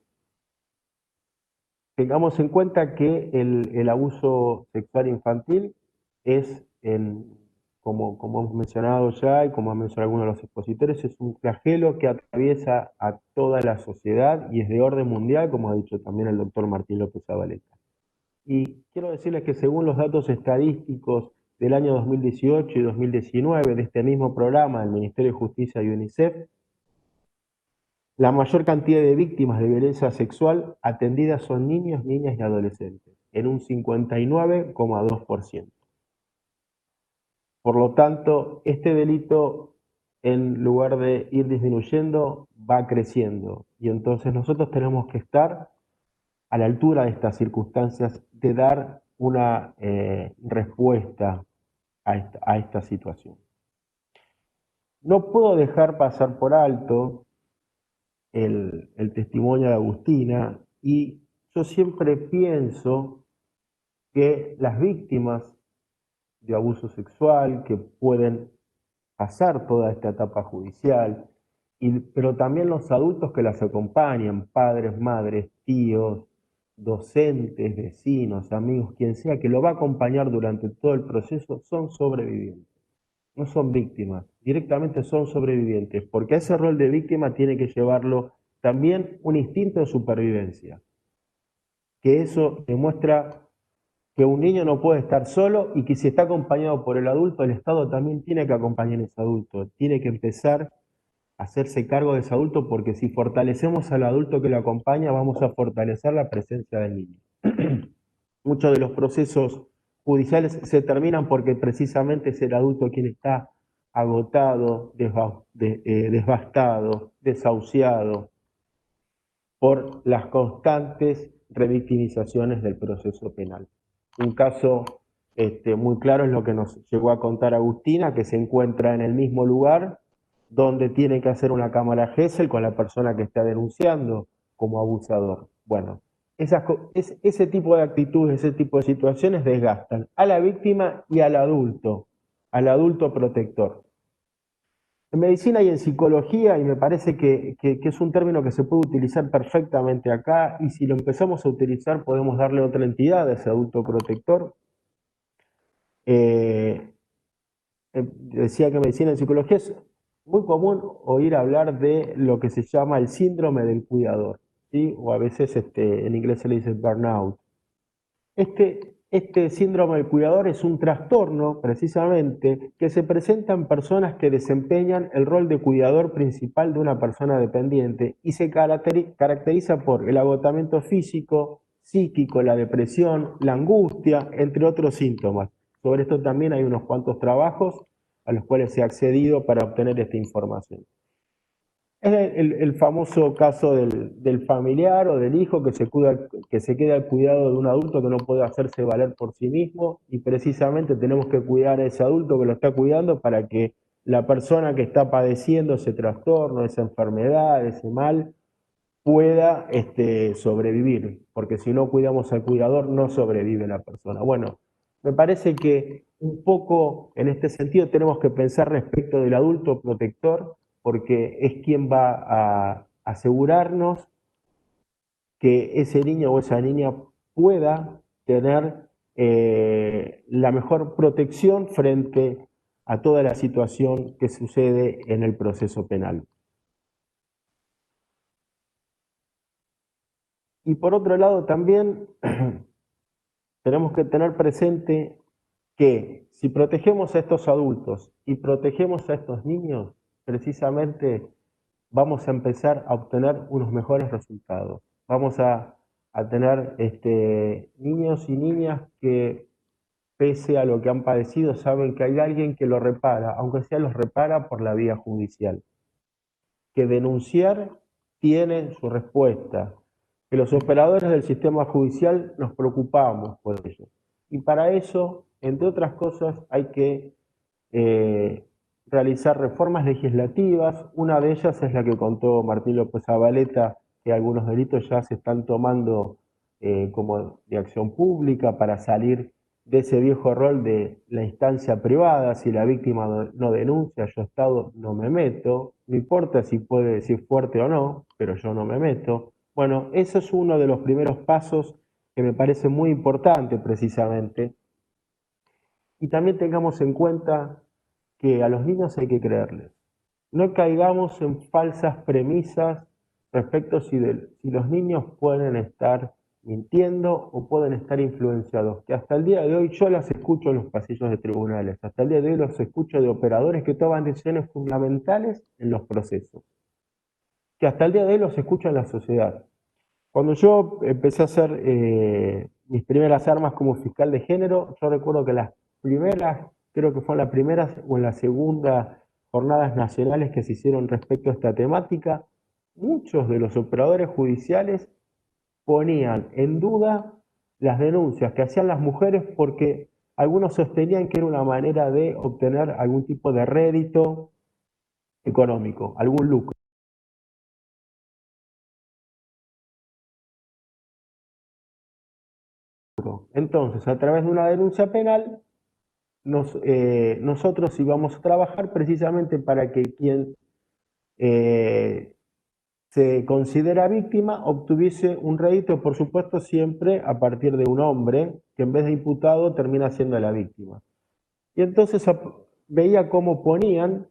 tengamos en cuenta que el abuso sexual infantil es, como hemos mencionado ya y como han mencionado algunos de los expositores, es un flagelo que atraviesa a toda la sociedad y es de orden mundial, como ha dicho también el doctor Martín López Zabaleta. Y quiero decirles que según los datos estadísticos del año 2018 y 2019 de este mismo programa del Ministerio de Justicia y UNICEF, la mayor cantidad de víctimas de violencia sexual atendidas son niños, niñas y adolescentes, en un 59,2%. Por lo tanto, este delito, en lugar de ir disminuyendo, va creciendo. Y entonces nosotros tenemos que estar a la altura de estas circunstancias, de dar una respuesta a esta situación. No puedo dejar pasar por alto el testimonio de Agustina, y yo siempre pienso que las víctimas de abuso sexual, que pueden pasar toda esta etapa judicial, pero también los adultos que las acompañan, padres, madres, tíos, docentes, vecinos, amigos, quien sea que lo va a acompañar durante todo el proceso, son sobrevivientes. No son víctimas, directamente son sobrevivientes, porque a ese rol de víctima tiene que llevarlo también un instinto de supervivencia, que eso demuestra que un niño no puede estar solo y que si está acompañado por el adulto, el Estado también tiene que acompañar a ese adulto, tiene que empezar a hacerse cargo de ese adulto, porque si fortalecemos al adulto que lo acompaña, vamos a fortalecer la presencia del niño. Muchos de los procesos judiciales se terminan porque precisamente es el adulto quien está agotado, devastado, desahuciado por las constantes revictimizaciones del proceso penal. Un caso muy claro es lo que nos llegó a contar Agustina, que se encuentra en el mismo lugar donde tiene que hacer una cámara Gesell con la persona que está denunciando como abusador. Bueno, ese tipo de actitudes, ese tipo de situaciones desgastan a la víctima y al adulto protector. En medicina y en psicología, y me parece que es un término que se puede utilizar perfectamente acá, y si lo empezamos a utilizar podemos darle otra entidad a ese adulto protector. Decía que en medicina y en psicología es muy común oír hablar de lo que se llama el síndrome del cuidador, ¿sí? O a veces en inglés se le dice burnout. Este síndrome del cuidador es un trastorno, precisamente, que se presenta en personas que desempeñan el rol de cuidador principal de una persona dependiente y se caracteriza por el agotamiento físico, psíquico, la depresión, la angustia, entre otros síntomas. Sobre esto también hay unos cuantos trabajos a los cuales se ha accedido para obtener esta información. Es el famoso caso del familiar o del hijo que se queda al cuidado de un adulto que no puede hacerse valer por sí mismo, y precisamente tenemos que cuidar a ese adulto que lo está cuidando para que la persona que está padeciendo ese trastorno, esa enfermedad, ese mal, pueda sobrevivir, porque si no cuidamos al cuidador no sobrevive la persona. Bueno, Me parece que un poco en este sentido tenemos que pensar respecto del adulto protector, porque es quien va a asegurarnos que ese niño o esa niña pueda tener la mejor protección frente a toda la situación que sucede en el proceso penal. Y por otro lado también tenemos que tener presente que si protegemos a estos adultos y protegemos a estos niños, precisamente vamos a empezar a obtener unos mejores resultados. Vamos a tener niños y niñas que, pese a lo que han padecido, saben que hay alguien que lo repara, aunque sea los repara por la vía judicial. Que denunciar tiene su respuesta, que los operadores del sistema judicial nos preocupamos por ello. Y para eso, entre otras cosas, hay que realizar reformas legislativas. Una de ellas es la que contó Martín López Zabaleta, que algunos delitos ya se están tomando como de acción pública para salir de ese viejo rol de la instancia privada. Si la víctima no denuncia, yo Estado no me meto, no importa si puede decir fuerte o no, pero yo no me meto. Bueno, eso es uno de los primeros pasos que me parece muy importante precisamente. Y también tengamos en cuenta que a los niños hay que creerles. No caigamos en falsas premisas respecto si los niños pueden estar mintiendo o pueden estar influenciados, que hasta el día de hoy yo las escucho en los pasillos de tribunales, hasta el día de hoy los escucho de operadores que toman decisiones fundamentales en los procesos, que hasta el día de hoy los escucho en la sociedad. Cuando yo empecé a hacer mis primeras armas como fiscal de género, yo recuerdo que las primeras, creo que fue en las primeras o en la segunda jornadas nacionales que se hicieron respecto a esta temática, muchos de los operadores judiciales ponían en duda las denuncias que hacían las mujeres porque algunos sostenían que era una manera de obtener algún tipo de rédito económico, algún lucro. Entonces, a través de una denuncia penal, nosotros íbamos a trabajar precisamente para que quien se considera víctima obtuviese un rédito, por supuesto, siempre a partir de un hombre que en vez de imputado termina siendo la víctima. Y entonces veía cómo ponían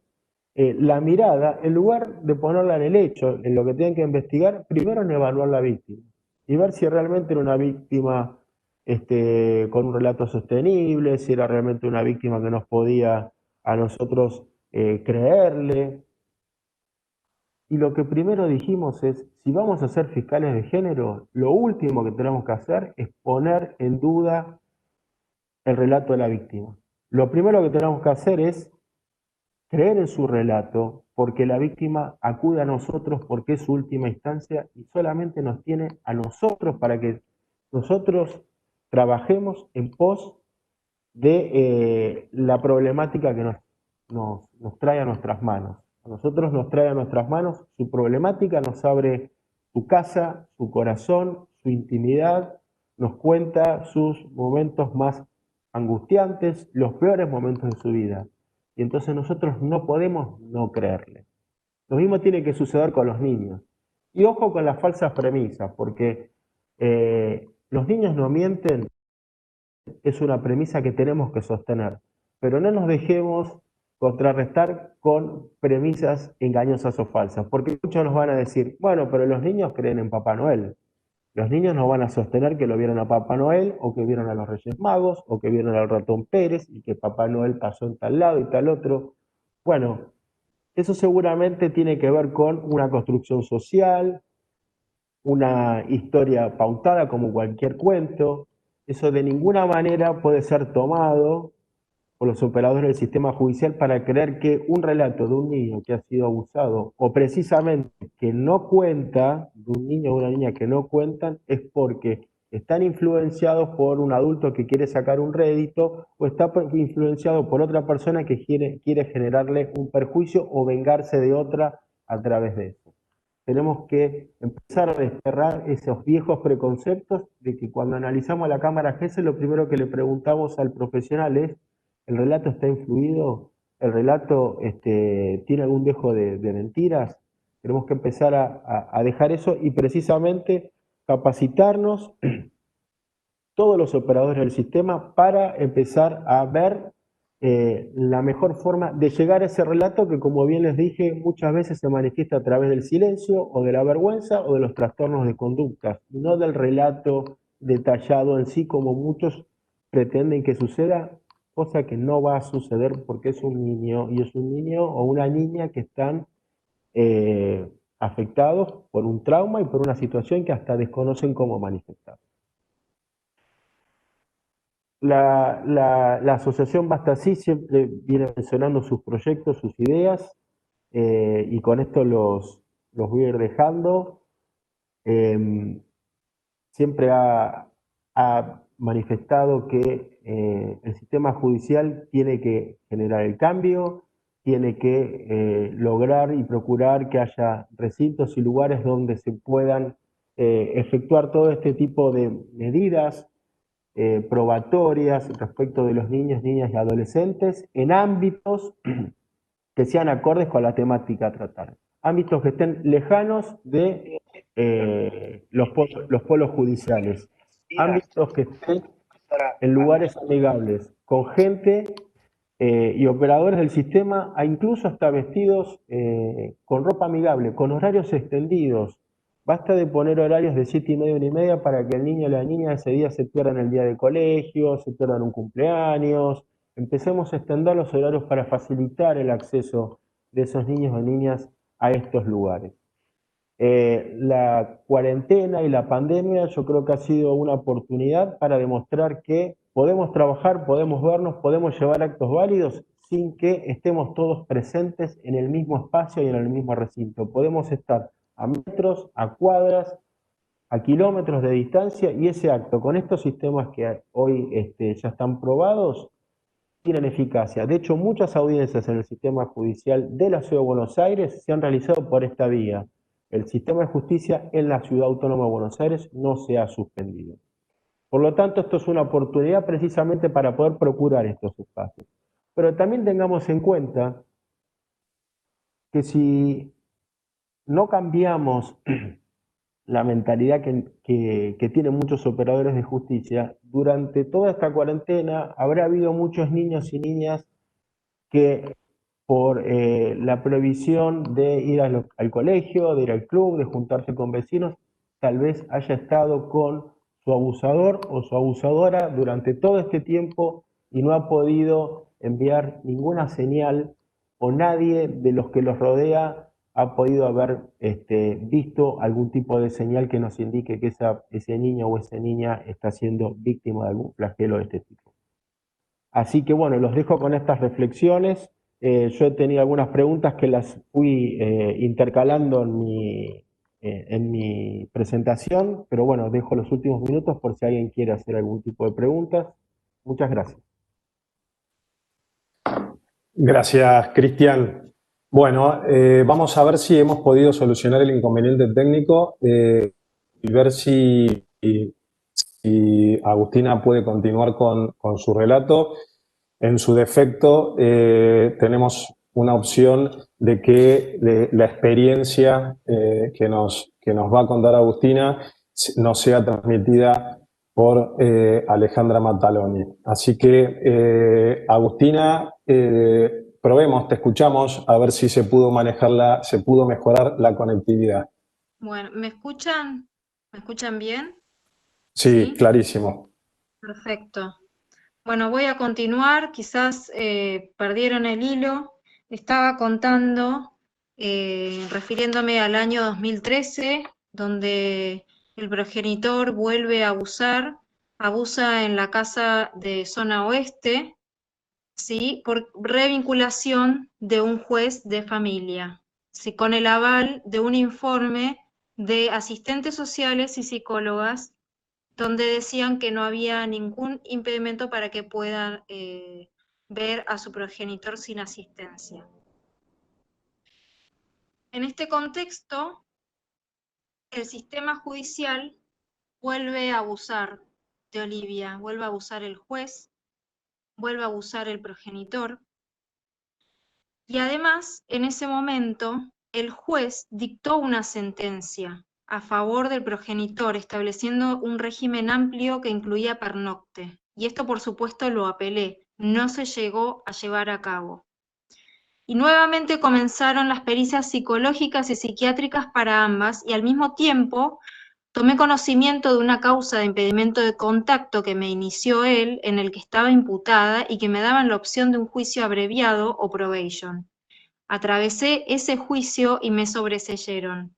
la mirada, en lugar de ponerla en el hecho, en lo que tienen que investigar, primero en evaluar la víctima y ver si realmente era una víctima con un relato sostenible, si era realmente una víctima que nos podía a nosotros creerle. Y lo que primero dijimos es, si vamos a ser fiscales de género, lo último que tenemos que hacer es poner en duda el relato de la víctima. Lo primero que tenemos que hacer es creer en su relato, porque la víctima acude a nosotros porque es su última instancia y solamente nos tiene a nosotros para que nosotros trabajemos en pos de la problemática que nos trae a nuestras manos. A nosotros nos trae a nuestras manos su problemática, nos abre su casa, su corazón, su intimidad, nos cuenta sus momentos más angustiantes, los peores momentos de su vida. Y entonces nosotros no podemos no creerle. Lo mismo tiene que suceder con los niños. Y ojo con las falsas premisas, porque los niños no mienten, es una premisa que tenemos que sostener, pero no nos dejemos contrarrestar con premisas engañosas o falsas, porque muchos nos van a decir, bueno, pero los niños creen en Papá Noel. Los niños no van a sostener que lo vieron a Papá Noel, o que vieron a los Reyes Magos, o que vieron al ratón Pérez, y que Papá Noel pasó en tal lado y tal otro. Bueno, eso seguramente tiene que ver con una construcción social, una historia pautada como cualquier cuento. Eso de ninguna manera puede ser tomado por los operadores del sistema judicial para creer que un relato de un niño que ha sido abusado, o precisamente que no cuenta, de un niño o una niña que no cuentan, es porque están influenciados por un adulto que quiere sacar un rédito, o está influenciado por otra persona que quiere generarle un perjuicio o vengarse de otra a través de eso. tenemos que empezar a desterrar esos viejos preconceptos de que cuando analizamos la cámara GESEL lo primero que le preguntamos al profesional es, ¿el relato está influido? ¿El relato tiene algún dejo de mentiras? Tenemos que empezar a dejar eso y precisamente capacitarnos todos los operadores del sistema para empezar a ver la mejor forma de llegar a ese relato que, como bien les dije, muchas veces se manifiesta a través del silencio o de la vergüenza o de los trastornos de conducta, y no del relato detallado en sí como muchos pretenden que suceda, cosa que no va a suceder porque es un niño y es un niño o una niña que están afectados por un trauma y por una situación que hasta desconocen cómo manifestar. La asociación Basta Sí siempre viene mencionando sus proyectos, sus ideas, y con esto los voy a ir dejando. Siempre ha manifestado que el sistema judicial tiene que generar el cambio, tiene que lograr y procurar que haya recintos y lugares donde se puedan efectuar todo este tipo de medidas probatorias respecto de los niños, niñas y adolescentes en ámbitos que sean acordes con la temática a tratar. Ámbitos que estén lejanos de los polos judiciales. Ámbitos que estén en lugares amigables, con gente y operadores del sistema, incluso hasta vestidos con ropa amigable, con horarios extendidos. Basta de poner horarios de 7:30 a 1:30 para que el niño o la niña ese día se pierdan el día de colegio, se pierdan un cumpleaños. Empecemos a extender los horarios para facilitar el acceso de esos niños o niñas a estos lugares. La cuarentena y la pandemia yo creo que ha sido una oportunidad para demostrar que podemos trabajar, podemos vernos, podemos llevar actos válidos sin que estemos todos presentes en el mismo espacio y en el mismo recinto. Podemos estar a metros, a cuadras, a kilómetros de distancia, y ese acto con estos sistemas que hoy ya están probados tienen eficacia. De hecho, muchas audiencias en el sistema judicial de la Ciudad de Buenos Aires se han realizado por esta vía. El sistema de justicia en la Ciudad Autónoma de Buenos Aires no se ha suspendido. Por lo tanto, esto es una oportunidad precisamente para poder procurar estos espacios. Pero también tengamos en cuenta que si no cambiamos la mentalidad que tienen muchos operadores de justicia, durante toda esta cuarentena habrá habido muchos niños y niñas que por la prohibición de ir al colegio, de ir al club, de juntarse con vecinos, tal vez haya estado con su abusador o su abusadora durante todo este tiempo y no ha podido enviar ninguna señal, o nadie de los que los rodea ha podido haber visto algún tipo de señal que nos indique que ese niño o esa niña está siendo víctima de algún flagelo de este tipo. Así que bueno, los dejo con estas reflexiones. Yo he tenido algunas preguntas que las fui intercalando en mi presentación, pero bueno, dejo los últimos minutos por si alguien quiere hacer algún tipo de preguntas. Muchas gracias. Gracias, Cristian. Bueno, vamos a ver si hemos podido solucionar el inconveniente técnico y ver si Agustina puede continuar con su relato. En su defecto, tenemos una opción de que la experiencia que nos va a contar Agustina no sea transmitida por Alejandra Mataloni. Así que, Agustina, probemos, te escuchamos, a ver si se pudo se pudo mejorar la conectividad. Bueno, ¿me escuchan? ¿Me escuchan bien? Sí, clarísimo. Perfecto. Bueno, voy a continuar, quizás perdieron el hilo. Estaba contando, refiriéndome al año 2013, donde el progenitor vuelve a abusa en la casa de zona oeste, ¿sí? Por revinculación de un juez de familia, ¿sí? Con el aval de un informe de asistentes sociales y psicólogas donde decían que no había ningún impedimento para que puedan ver a su progenitor sin asistencia. En este contexto, el sistema judicial vuelve a abusar de Olivia, vuelve a abusar el juez, vuelve a abusar el progenitor. Y además, en ese momento, el juez dictó una sentencia a favor del progenitor, estableciendo un régimen amplio que incluía pernocte. Y esto, por supuesto, lo apelé, no se llegó a llevar a cabo. Y nuevamente comenzaron las pericias psicológicas y psiquiátricas para ambas, y al mismo tiempo tomé conocimiento de una causa de impedimento de contacto que me inició él, en el que estaba imputada y que me daban la opción de un juicio abreviado o probation. Atravesé ese juicio y me sobreseyeron.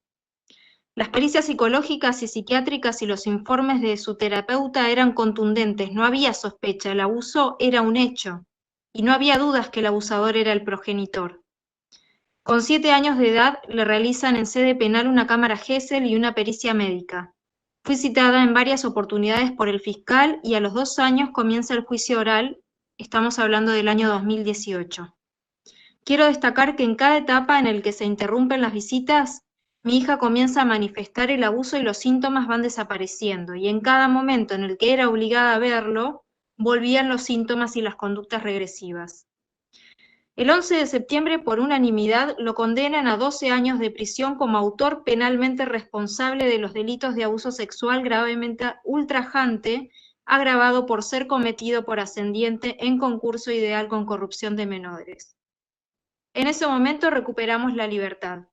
Las pericias psicológicas y psiquiátricas y los informes de su terapeuta eran contundentes, no había sospecha, el abuso era un hecho, y no había dudas que el abusador era el progenitor. Con 7 años de edad le realizan en sede penal una cámara Gesell y una pericia médica. Fui citada en varias oportunidades por el fiscal y a los 2 años comienza el juicio oral, estamos hablando del año 2018. Quiero destacar que en cada etapa en el que se interrumpen las visitas, mi hija comienza a manifestar el abuso y los síntomas van desapareciendo, y en cada momento en el que era obligada a verlo, volvían los síntomas y las conductas regresivas. El 11 de septiembre, por unanimidad, lo condenan a 12 años de prisión como autor penalmente responsable de los delitos de abuso sexual gravemente ultrajante, agravado por ser cometido por ascendiente en concurso ideal con corrupción de menores. En ese momento recuperamos la libertad.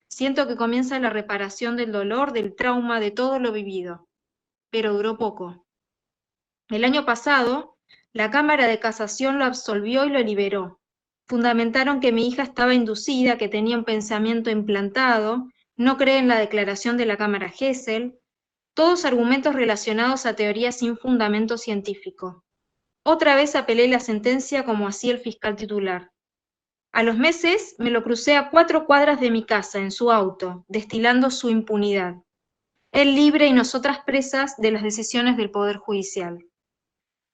Siento que comienza la reparación del dolor, del trauma, de todo lo vivido. Pero duró poco. El año pasado, la Cámara de Casación lo absolvió y lo liberó. Fundamentaron que mi hija estaba inducida, que tenía un pensamiento implantado, no cree en la declaración de la Cámara Gesell, todos argumentos relacionados a teorías sin fundamento científico. Otra vez apelé la sentencia como hacía el fiscal titular. A los meses me lo crucé a 4 cuadras de mi casa, en su auto, destilando su impunidad. Él libre y nosotras presas de las decisiones del Poder Judicial.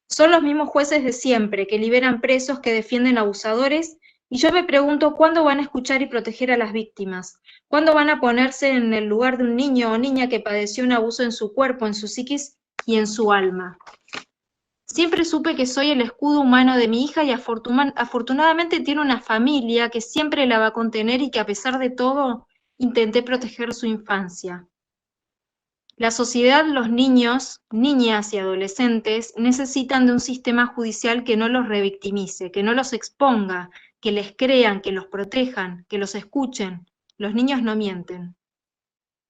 Son los mismos jueces de siempre, que liberan presos, que defienden abusadores, y yo me pregunto cuándo van a escuchar y proteger a las víctimas, cuándo van a ponerse en el lugar de un niño o niña que padeció un abuso en su cuerpo, en su psiquis y en su alma. Siempre supe que soy el escudo humano de mi hija y afortunadamente tiene una familia que siempre la va a contener y que a pesar de todo intenté proteger su infancia. La sociedad, los niños, niñas y adolescentes necesitan de un sistema judicial que no los revictimice, que no los exponga, que les crean, que los protejan, que los escuchen. Los niños no mienten.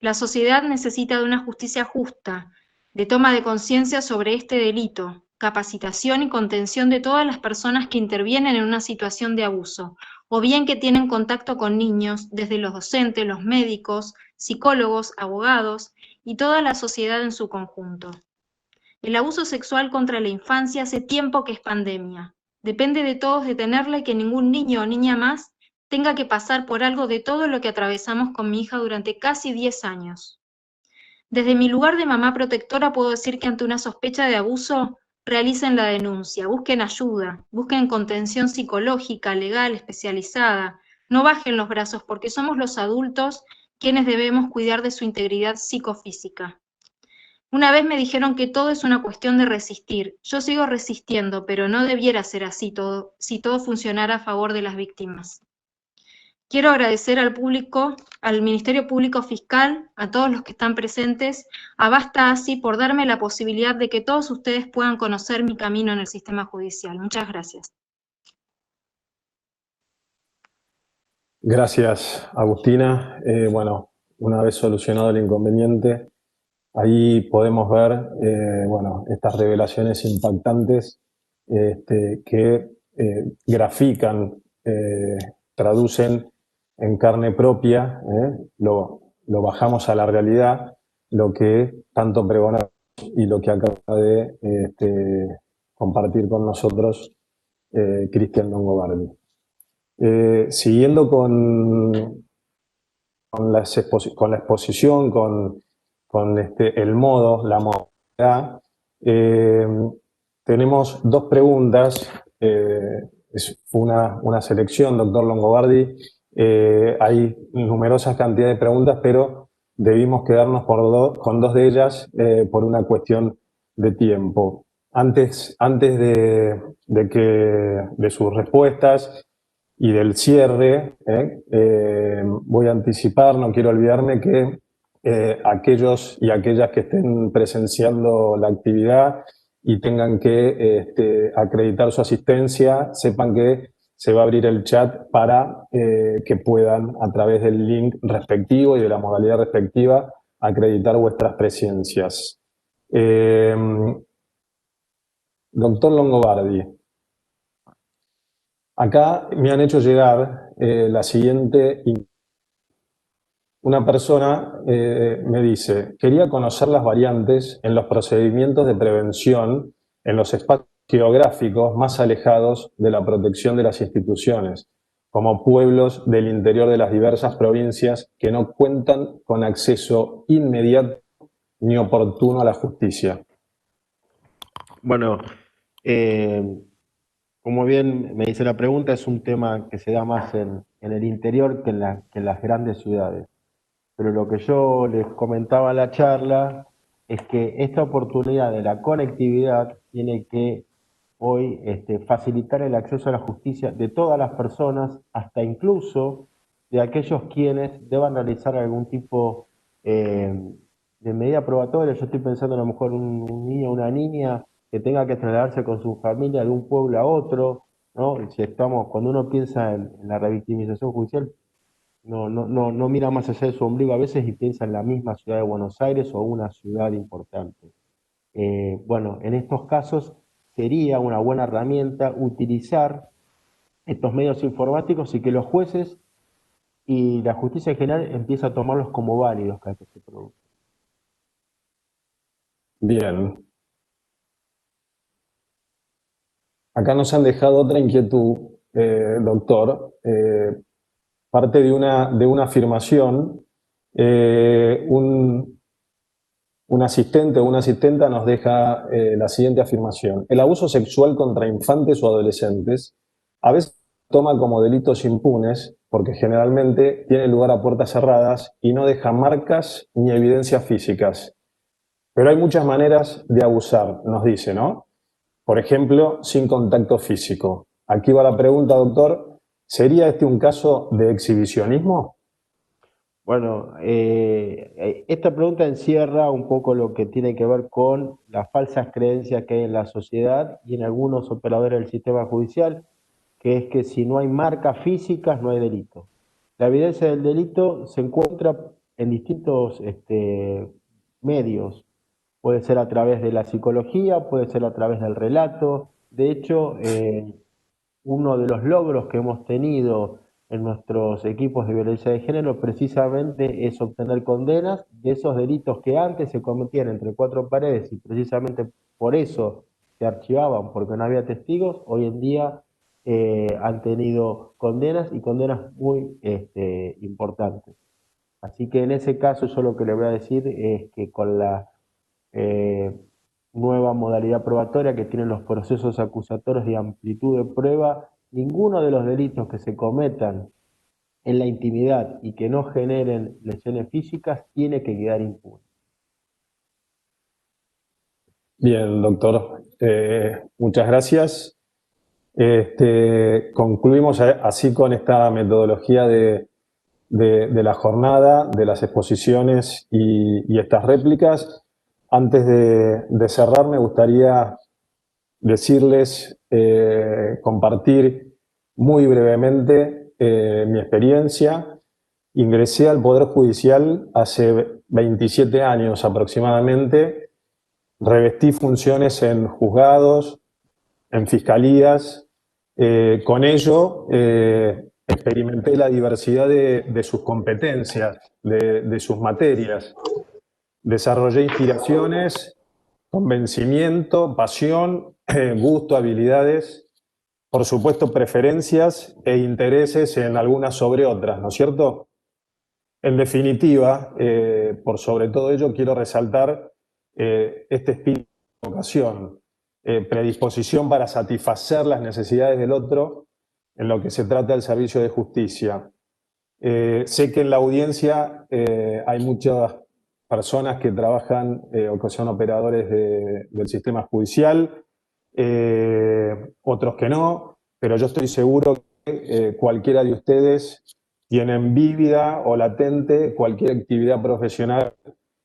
La sociedad necesita de una justicia justa, de toma de conciencia sobre este delito, capacitación y contención de todas las personas que intervienen en una situación de abuso, o bien que tienen contacto con niños, desde los docentes, los médicos, psicólogos, abogados y toda la sociedad en su conjunto. El abuso sexual contra la infancia hace tiempo que es pandemia. Depende de todos detenerla y que ningún niño o niña más tenga que pasar por algo de todo lo que atravesamos con mi hija durante casi 10 años. Desde mi lugar de mamá protectora puedo decir que ante una sospecha de abuso, realicen la denuncia, busquen ayuda, busquen contención psicológica, legal, especializada. No bajen los brazos porque somos los adultos quienes debemos cuidar de su integridad psicofísica. Una vez me dijeron que todo es una cuestión de resistir. Yo sigo resistiendo, pero no debiera ser así todo, si todo funcionara a favor de las víctimas. Quiero agradecer al público, al Ministerio Público Fiscal, a todos los que están presentes, a Basta Así por darme la posibilidad de que todos ustedes puedan conocer mi camino en el sistema judicial. Muchas gracias. Gracias, Agustina. Bueno, una vez solucionado el inconveniente, ahí podemos ver bueno, estas revelaciones impactantes que grafican, traducen en carne propia, lo bajamos a la realidad, lo que tanto pregonamos y lo que acaba de compartir con nosotros Cristian Longobardi. Siguiendo con la exposición, con el modo, la modalidad, tenemos 2 preguntas. Fue una selección, doctor Longobardi. Hay numerosas cantidades de preguntas, pero debimos quedarnos con dos de ellas por una cuestión de tiempo. Antes de sus respuestas y del cierre, voy a anticipar, no quiero olvidarme que aquellos y aquellas que estén presenciando la actividad y tengan que acreditar su asistencia, sepan que se va a abrir el chat para que puedan, a través del link respectivo y de la modalidad respectiva, acreditar vuestras presencias. Doctor Longobardi, acá me han hecho llegar la siguiente. Una persona me dice, quería conocer las variantes en los procedimientos de prevención en los espacios geográficos más alejados de la protección de las instituciones, como pueblos del interior de las diversas provincias que no cuentan con acceso inmediato ni oportuno a la justicia. Bueno, como bien me dice la pregunta, es un tema que se da más en el interior que en las grandes ciudades. Pero lo que yo les comentaba en la charla es que esta oportunidad de la conectividad tiene que hoy facilitar el acceso a la justicia de todas las personas, hasta incluso de aquellos quienes deban realizar algún tipo de medida probatoria. Yo estoy pensando a lo mejor un niño o una niña que tenga que trasladarse con su familia de un pueblo a otro, ¿no? Cuando uno piensa en la revictimización judicial, no mira más allá de su ombligo a veces y piensa en la misma ciudad de Buenos Aires o una ciudad importante. Bueno, en estos casos sería una buena herramienta utilizar estos medios informáticos y que los jueces y la justicia en general empiecen a tomarlos como válidos cada que se produce. Bien. Acá nos han dejado otra inquietud, doctor. Parte de una afirmación, un asistente o una asistenta nos deja la siguiente afirmación. El abuso sexual contra infantes o adolescentes a veces se toma como delitos impunes porque generalmente tiene lugar a puertas cerradas y no deja marcas ni evidencias físicas. Pero hay muchas maneras de abusar, nos dice, ¿no? Por ejemplo, sin contacto físico. Aquí va la pregunta, doctor. ¿Sería este un caso de exhibicionismo? Bueno, esta pregunta encierra un poco lo que tiene que ver con las falsas creencias que hay en la sociedad y en algunos operadores del sistema judicial, que es que si no hay marcas físicas no hay delito. La evidencia del delito se encuentra en distintos medios. Puede ser a través de la psicología, puede ser a través del relato. De hecho, uno de los logros que hemos tenido en nuestros equipos de violencia de género precisamente es obtener condenas de esos delitos que antes se cometían entre cuatro paredes y precisamente por eso se archivaban, porque no había testigos. Hoy en día han tenido condenas y condenas muy importantes. Así que en ese caso yo lo que le voy a decir es que con la nueva modalidad probatoria que tienen los procesos acusatorios de amplitud de prueba, ninguno de los delitos que se cometan en la intimidad y que no generen lesiones físicas tiene que quedar impune. Bien, doctor. Muchas gracias. Concluimos así con esta metodología de la jornada, de las exposiciones y estas réplicas. Antes de cerrar, me gustaría decirles, compartir muy brevemente mi experiencia. Ingresé al Poder Judicial hace 27 años aproximadamente. Revestí funciones en juzgados, en fiscalías. Con ello, experimenté la diversidad de sus competencias, de sus materias. Desarrollé inspiraciones, convencimiento, pasión, gusto, habilidades, por supuesto preferencias e intereses en algunas sobre otras, ¿no es cierto? En definitiva, por sobre todo ello, quiero resaltar este espíritu de vocación, predisposición para satisfacer las necesidades del otro en lo que se trata del servicio de justicia. Sé que en la audiencia hay muchas personas que trabajan o que son operadores del sistema judicial, otros que no, pero yo estoy seguro que cualquiera de ustedes tienen vívida o latente cualquier actividad profesional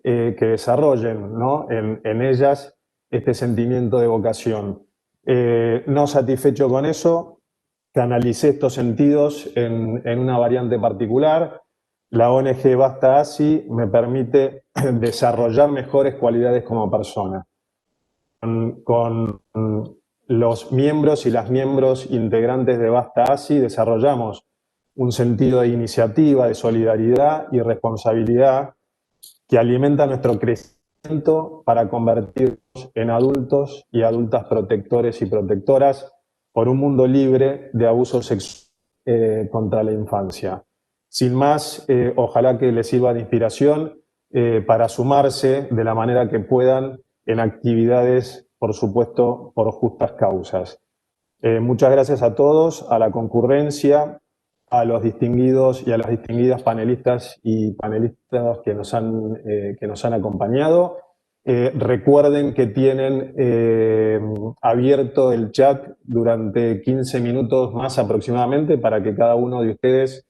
que desarrollen, ¿no? En ellas este sentimiento de vocación. No satisfecho con eso, canalicé estos sentidos en una variante particular. La ONG Basta ASI me permite desarrollar mejores cualidades como persona. Con los miembros y las miembros integrantes de Basta ASI desarrollamos un sentido de iniciativa, de solidaridad y responsabilidad que alimenta nuestro crecimiento para convertirnos en adultos y adultas protectores y protectoras por un mundo libre de abuso sexual contra la infancia. Sin más, ojalá que les sirva de inspiración para sumarse de la manera que puedan en actividades, por supuesto, por justas causas. Muchas gracias a todos, a la concurrencia, a los distinguidos y a las distinguidas panelistas y panelistas que nos han acompañado. Recuerden que tienen abierto el chat durante 15 minutos más aproximadamente para que cada uno de ustedes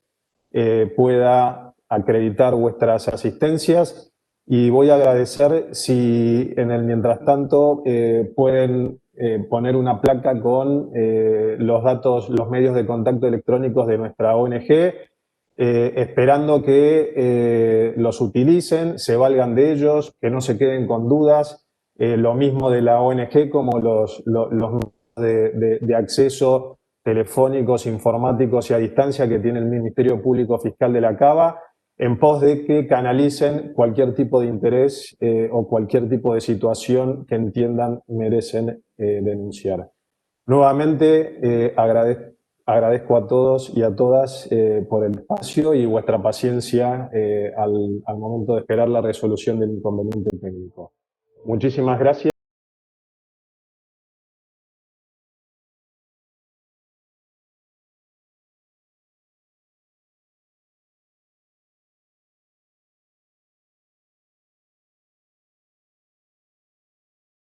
pueda acreditar vuestras asistencias, y voy a agradecer si en el mientras tanto pueden poner una placa con los datos, los medios de contacto electrónicos de nuestra ONG, esperando que los utilicen, se valgan de ellos, que no se queden con dudas. Lo mismo de la ONG como los de acceso telefónicos, informáticos y a distancia que tiene el Ministerio Público Fiscal de la Cava, en pos de que canalicen cualquier tipo de interés o cualquier tipo de situación que entiendan merecen denunciar. Nuevamente agradezco a todos y a todas por el espacio y vuestra paciencia al momento de esperar la resolución del inconveniente técnico. Muchísimas gracias.